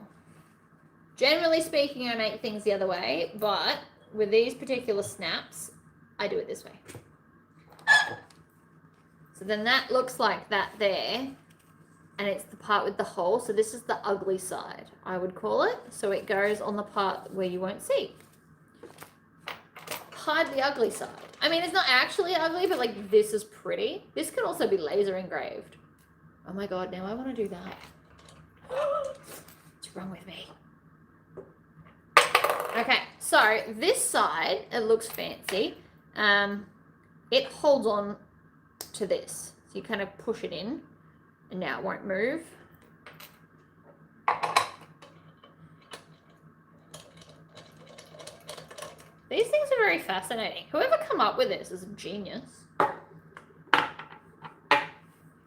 Generally speaking, I make things the other way, but with these particular snaps, I do it this way. So then that looks like that there, and it's the part with the hole. So this is the ugly side, I would call it. So it goes on the part where you won't see. Hide the ugly side. I mean, it's not actually ugly, but like this is pretty. This can also be laser engraved. Oh my God, now I want to do that. What's wrong with me? Okay, so this side, it looks fancy. It holds on to this. So you kind of push it in, and now it won't move. These things are very fascinating. Whoever come up with this is a genius.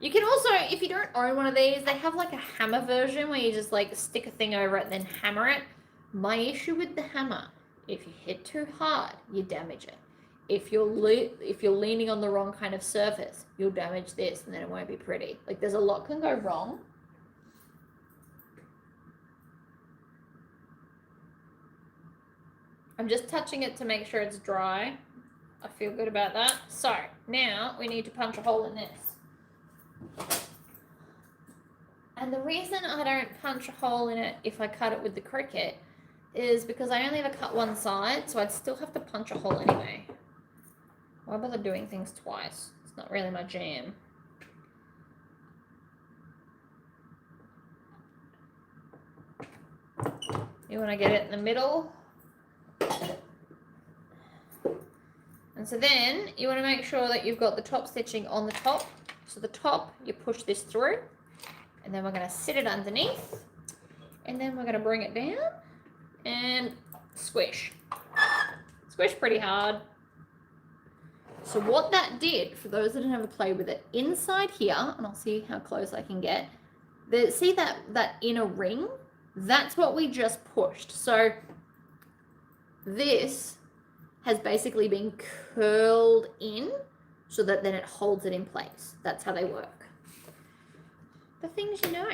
You can also, if you don't own one of these, they have like a hammer version where you just like stick a thing over it and then hammer it. My issue with the hammer, if you hit too hard, you damage it. If you're leaning on the wrong kind of surface, you'll damage this and then it won't be pretty. Like there's a lot can go wrong. I'm just touching it to make sure it's dry. I feel good about that. So now we need to punch a hole in this. And the reason I don't punch a hole in it if I cut it with the Cricut is because I only ever cut one side, so I'd still have to punch a hole anyway. Why bother doing things twice? It's not really my jam. You want to get it in the middle. And so then you want to make sure that you've got the top stitching on the top. So the top, you push this through, and then we're going to sit it underneath, and then we're going to bring it down and squish. Squish pretty hard. So what that did, for those that have played with it, inside here, and I'll see how close I can get, see that inner ring? That's what we just pushed. So this has basically been curled in so that then it holds it in place. That's how they work. The things you know.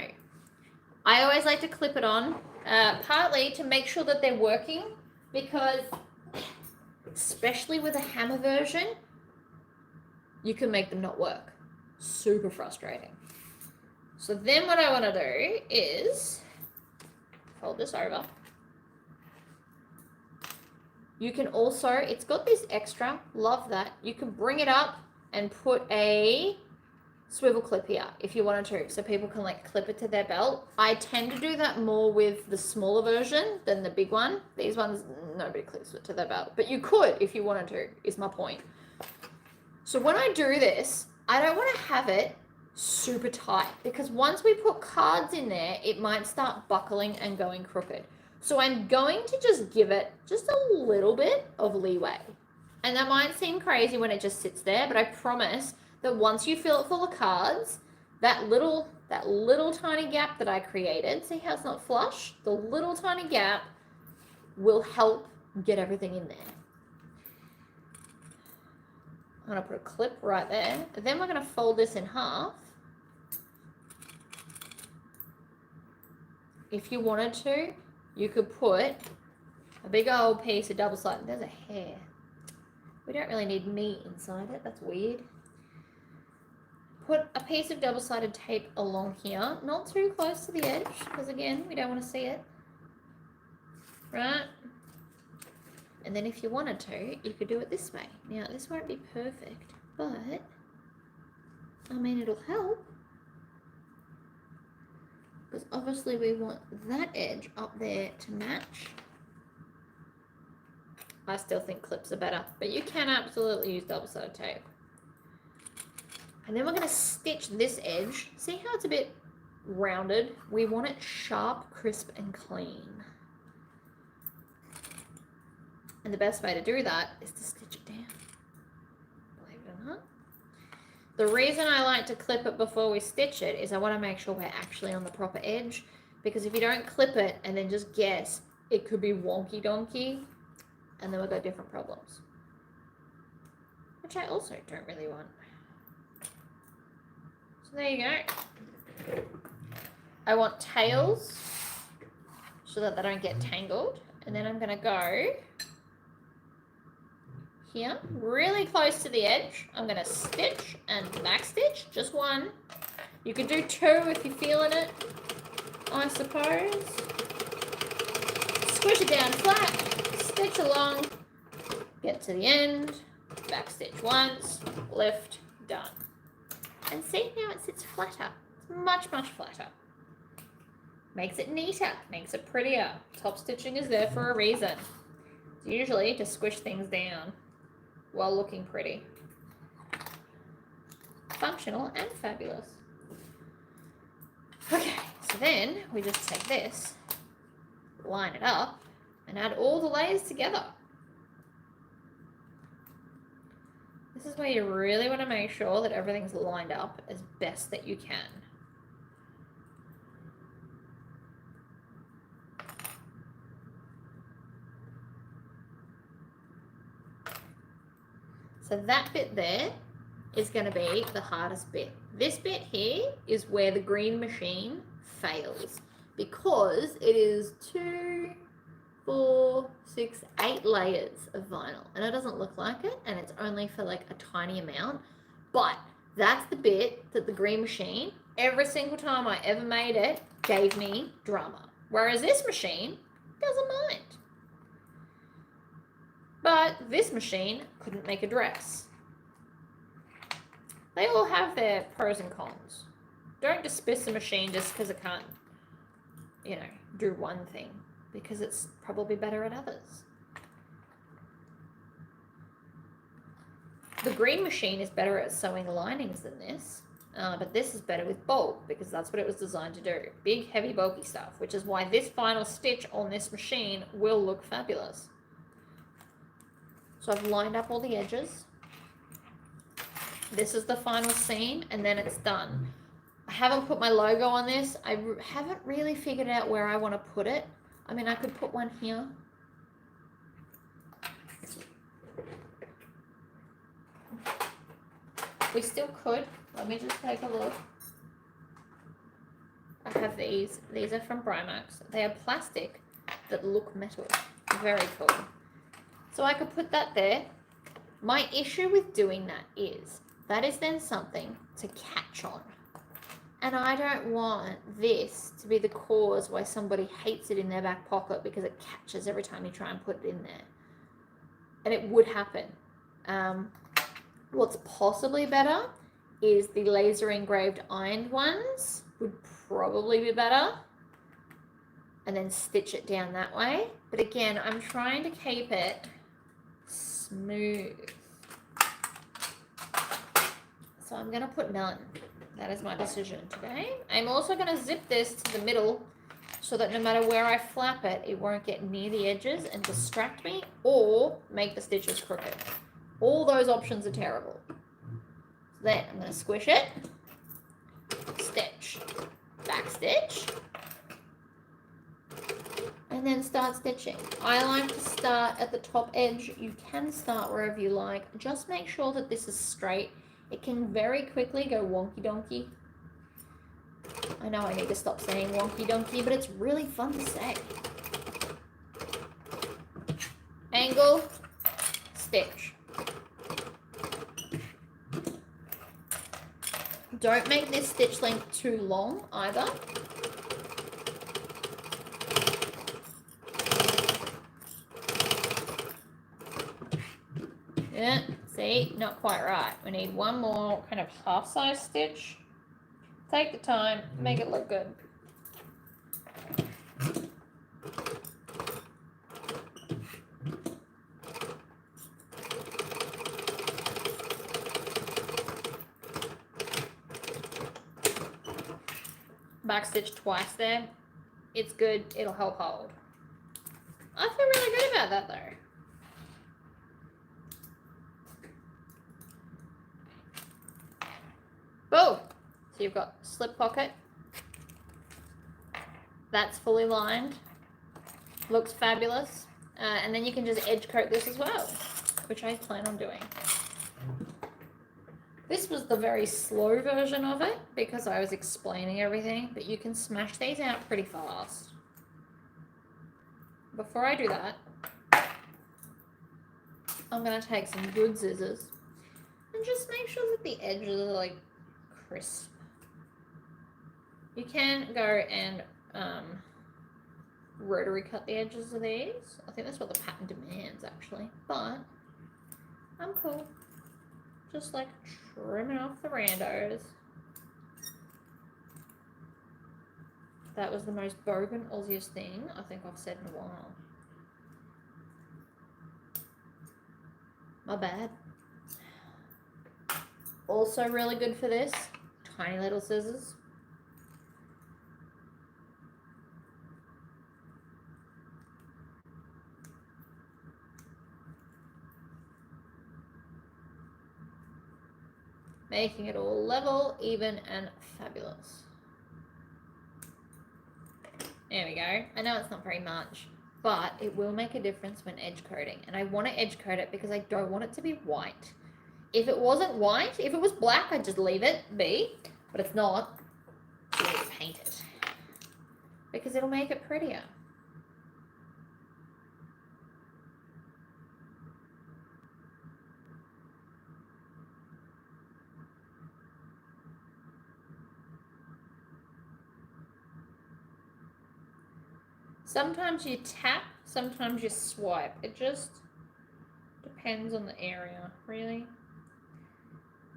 I always like to clip it on, partly to make sure that they're working, because especially with a hammer version, you can make them not work. Super frustrating. So then what I want to do is fold this over. You can also, it's got this extra, love that. You can bring it up and put a swivel clip here if you wanted to, so people can like clip it to their belt. I tend to do that more with the smaller version than the big one. These ones, nobody clips it to their belt, but you could if you wanted to, is my point. So when I do this, I don't want to have it super tight, because once we put cards in there, it might start buckling and going crooked. So I'm going to just give it just a little bit of leeway. And that might seem crazy when it just sits there, but I promise that once you fill it full of cards, that little tiny gap that I created, see how it's not flush? The little tiny gap will help get everything in there. I'm going to put a clip right there. And then we're going to fold this in half. If you wanted to, you could put a big old piece of double-sided. There's a hair. We don't really need meat inside it. That's weird. Put a piece of double-sided tape along here. Not too close to the edge, because again, we don't want to see it. Right? And then if you wanted to, you could do it this way. Now, this won't be perfect, but, I mean, it'll help. Because obviously we want that edge up there to match. I still think clips are better, but you can absolutely use double-sided tape. And then we're going to stitch this edge. See how it's a bit rounded? We want it sharp, crisp, and clean. And the best way to do that is to stitch it down. Believe it or not. The reason I like to clip it before we stitch it is I want to make sure we're actually on the proper edge, because if you don't clip it and then just guess, it could be wonky donkey, and then we've got different problems, which I also don't really want. So there you go. I want tails so that they don't get tangled, and then I'm going to go here, really close to the edge. I'm going to stitch and back stitch, just one. You could do two if you're feeling it, I suppose. Squish it down flat, stitch along, get to the end, back stitch once, lift, done. And see, now it sits flatter. It's much, much flatter. Makes it neater, makes it prettier. Top stitching is there for a reason. It's usually to squish things down while looking pretty. Functional and fabulous. Okay, so then we just take this, line it up, and add all the layers together. This is where you really want to make sure that everything's lined up as best that you can. So that bit there is going to be the hardest bit. This bit here is where the green machine fails, because it is 2, 4, 6, 8 layers of vinyl, and it doesn't look like it, and it's only for like a tiny amount, but That's the bit that the green machine, every single time I ever made it, gave me drama. Whereas this machine doesn't mind. But this machine couldn't make a dress. They all have their pros and cons. Don't dismiss a machine just because it can't, do one thing, because it's probably better at others. The green machine is better at sewing linings than this, but this is better with bulk because that's what it was designed to do. Big, heavy, bulky stuff, which is why this final stitch on this machine will look fabulous. So I've lined up all the edges. This is the final seam, and then it's done. I haven't put my logo on this. I haven't really figured out where I want to put it. I mean, I could put one here. We still could. Let me just take a look. I have these. These are from Primax. They are plastic that look metal. Very cool. So I could put that there. My issue with doing that is then something to catch on. And I don't want this to be the cause why somebody hates it in their back pocket because it catches every time you try and put it in there. And it would happen. What's possibly better is the laser engraved ironed ones would probably be better. And then stitch it down that way. But again, I'm trying to keep it smooth. So I'm going to put none. That is my decision today. I'm also going to zip this to the middle so that no matter where I flap it, it won't get near the edges and distract me or make the stitches crooked. All those options are terrible. So then I'm going to squish it, stitch, back stitch, and then start stitching. I like to start at the top edge. You can start wherever you like. Just make sure that this is straight. It can very quickly go wonky donkey. I know I need to stop saying wonky donkey, but it's really fun to say. Angle, stitch. Don't make this stitch length too long either. Yeah, see, not quite right. We need one more kind of half-size stitch. Take the time, make it look good. Backstitch twice there. It's good, it'll help hold. I feel really good about that though. Boom! So you've got slip pocket. That's fully lined. Looks fabulous. And then you can just edge coat this as well, which I plan on doing. This was the very slow version of it because I was explaining everything, but you can smash these out pretty fast. Before I do that, I'm going to take some good scissors and just make sure that the edges are like crisp. You can go and rotary cut the edges of these. I think that's what the pattern demands actually, but I'm cool. Just like trimming off the randos. That was the most bogan Aussiest thing I think I've said in a while. My bad. Also really good for this, tiny little scissors. Making it all level, even, and fabulous. There we go. I know it's not very much, but it will make a difference when edge coating. And I want to edge coat it because I don't want it to be white. If it wasn't white, if it was black, I'd just leave it be, but it's not. So I need to paint it because it'll make it prettier. Sometimes you tap, sometimes you swipe. It just depends on the area, really.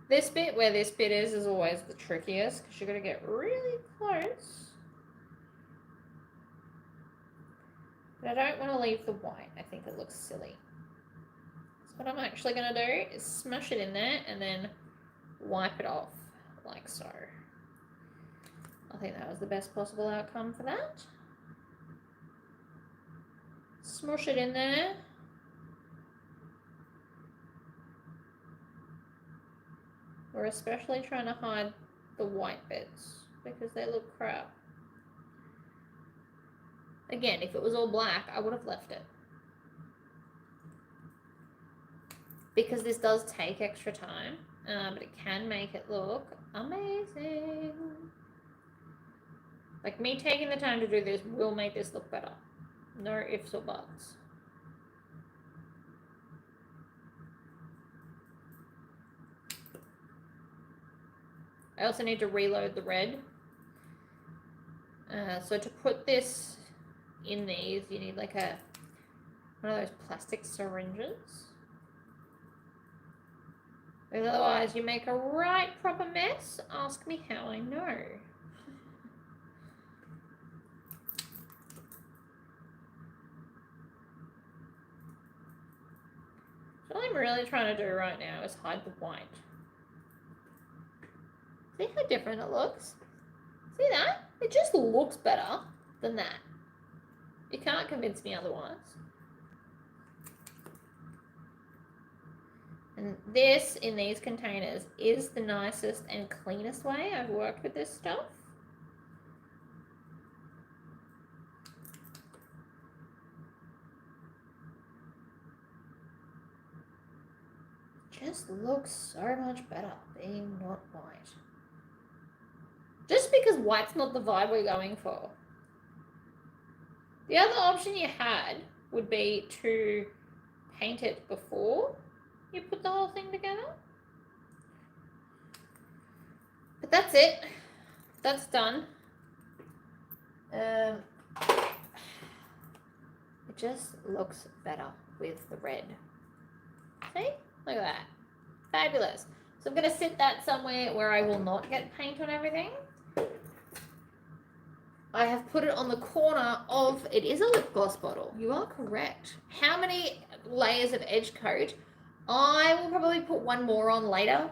This bit, where this bit is always the trickiest because you've got to get really close. But I don't want to leave the white. I think it looks silly. So what I'm actually going to do is smash it in there and then wipe it off like so. I think that was the best possible outcome for that. Smush it in there. We're especially trying to hide the white bits because they look crap. Again, if it was all black, I would have left it. Because this does take extra time, but it can make it look amazing. Like, me taking the time to do this will make this look better. No ifs or buts. I also need to reload the red. So to put this in these, you need like one of those plastic syringes. Because otherwise you make a right proper mess. Ask me how I know. So what I'm really trying to do right now is hide the white. See how different it looks? See that? It just looks better than that. You can't convince me otherwise. And this, in these containers, is the nicest and cleanest way I've worked with this stuff. Just looks so much better being not white. Just because white's not the vibe we're going for. The other option you had would be to paint it before you put the whole thing together. But that's it. That's done. It just looks better with the red. See? Look at that. Fabulous. So I'm going to sit that somewhere where I will not get paint on everything. I have put it on the corner of, it is a lip gloss bottle. You are correct. How many layers of edge coat? I will probably put one more on later.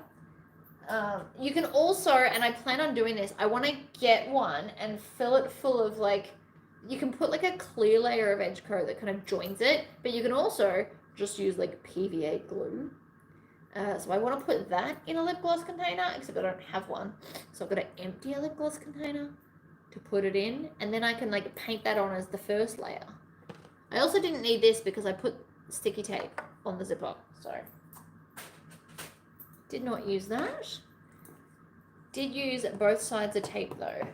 You can also, and I plan on doing this, I want to get one and fill it full of like, you can put like a clear layer of edge coat that kind of joins it, but you can also just use like PVA glue. So I want to put that in a lip gloss container, except I don't have one. So I've got to empty a lip gloss container to put it in, and then I can like paint that on as the first layer. I also didn't need this because I put sticky tape on the zipper, so did not use that. Did use both sides of tape though.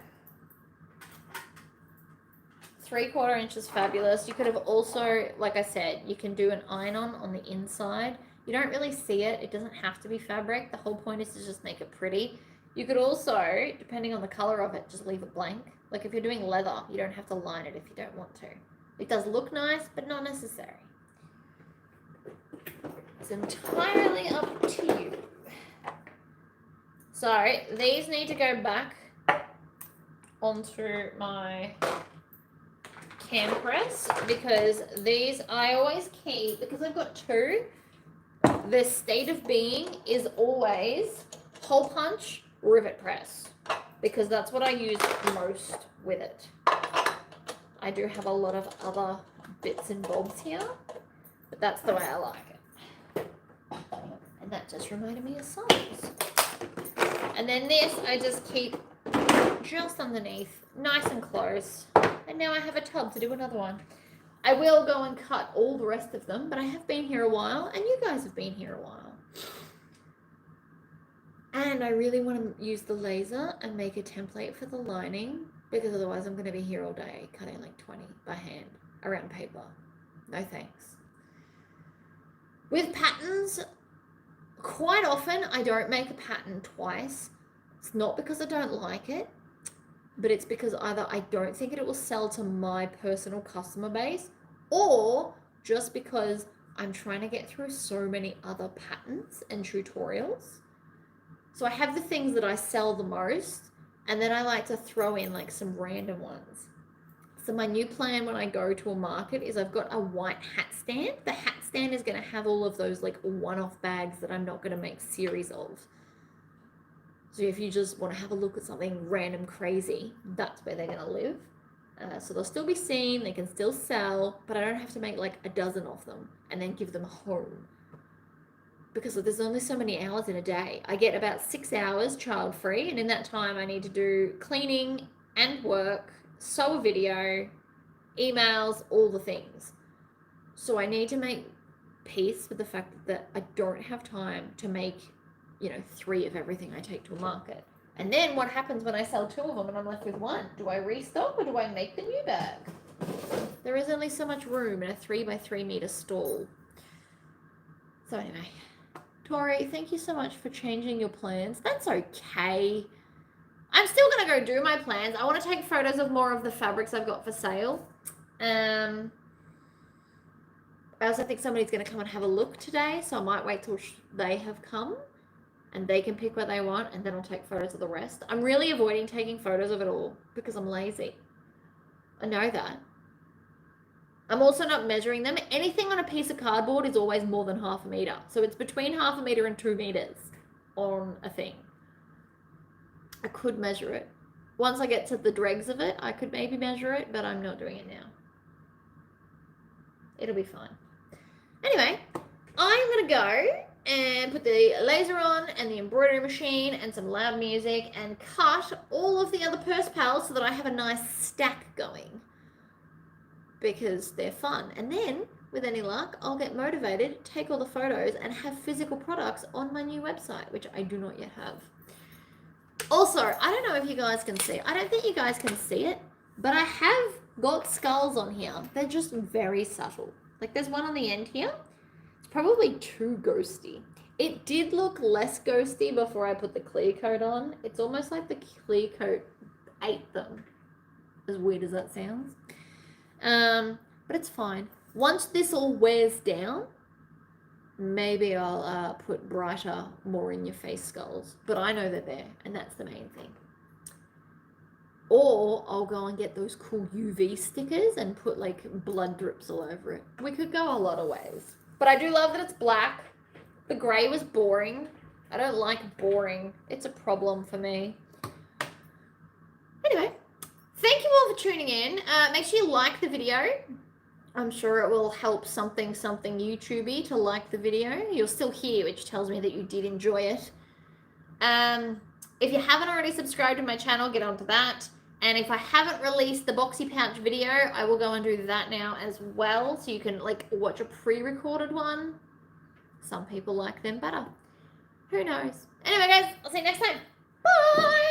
3/4 inch is fabulous. You could have also, like I said, you can do an iron-on on the inside. You don't really see it. It doesn't have to be fabric. The whole point is to just make it pretty. You could also, depending on the color of it, just leave it blank. Like if you're doing leather, you don't have to line it if you don't want to. It does look nice, but not necessary. It's entirely up to you. So these need to go back onto my cam press because these I always keep, because I've got two, the state of being is always hole punch, rivet press, because that's what I use most with it. I do have a lot of other bits and bobs here, but that's the way I like it. And that just reminded me of songs. And then this I just keep just underneath, nice and close. And now I have a tub to do another one. I will go and cut all the rest of them, but I have been here a while, and you guys have been here a while. And I really want to use the laser and make a template for the lining, because otherwise I'm going to be here all day cutting like 20 by hand around paper. No thanks. With patterns, quite often I don't make a pattern twice. It's not because I don't like it. but it's because either I don't think it will sell to my personal customer base, or just because I'm trying to get through so many other patterns and tutorials. So I have the things that I sell the most, and then I like to throw in like some random ones. So my new plan when I go to a market is I've got a white hat stand. The hat stand is going to have all of those like one-off bags that I'm not going to make series of. So if you just want to have a look at something random crazy, that's where they're going to live. So they'll still be seen, they can still sell, but I don't have to make like a dozen of them and then give them home. Because there's only so many hours in a day. I get about 6 hours child free, and in that time I need to do cleaning and work, sew a video, emails, all the things. So I need to make peace with the fact that I don't have time to make, 3 of everything I take to a market. And then what happens when I sell 2 of them and I'm left with 1? Do I restock or do I make the new bag? There is only so much room in a 3x3 meter stall. So anyway, Tori, thank you so much for changing your plans. That's okay. I'm still going to go do my plans. I want to take photos of more of the fabrics I've got for sale. I also think somebody's going to come and have a look today, so I might wait till they have come and they can pick what they want, and then I'll take photos of the rest. I'm really avoiding taking photos of it all because I'm lazy. I know that. I'm also not measuring them. Anything on a piece of cardboard is always more than 1/2 meter. So it's between 1/2 meter and 2 meters on a thing. I could measure it. Once I get to the dregs of it, I could maybe measure it, but I'm not doing it now. It'll be fine. Anyway, I'm going to go and put the laser on and the embroidery machine and some loud music and cut all of the other purse pals so that I have a nice stack going, because they're fun. And then, with any luck, I'll get motivated, take all the photos, and have physical products on my new website, which I do not yet have. Also, I don't know if you guys can see it. I don't think you guys can see it, but I have got skulls on here. They're just very subtle. Like there's one on the end here. It's probably too ghosty. It did look less ghosty before I put the clear coat on. It's almost like the clear coat ate them. As weird as that sounds. But it's fine. Once this all wears down, maybe I'll put brighter, more in your face skulls. But I know they're there, and that's the main thing. Or I'll go and get those cool UV stickers and put like blood drips all over it. We could go a lot of ways. But I do love that it's black. The grey was boring. I don't like boring. It's a problem for me. Anyway, thank you all for tuning in. Make sure you like the video. I'm sure it will help something YouTubey to like the video. You're still here, which tells me that you did enjoy it. If you haven't already subscribed to my channel, get onto that. And if I haven't released the boxy pouch video, I will go and do that now as well. So you can like watch a pre-recorded one. Some people like them better. Who knows? Anyway, guys, I'll see you next time. Bye!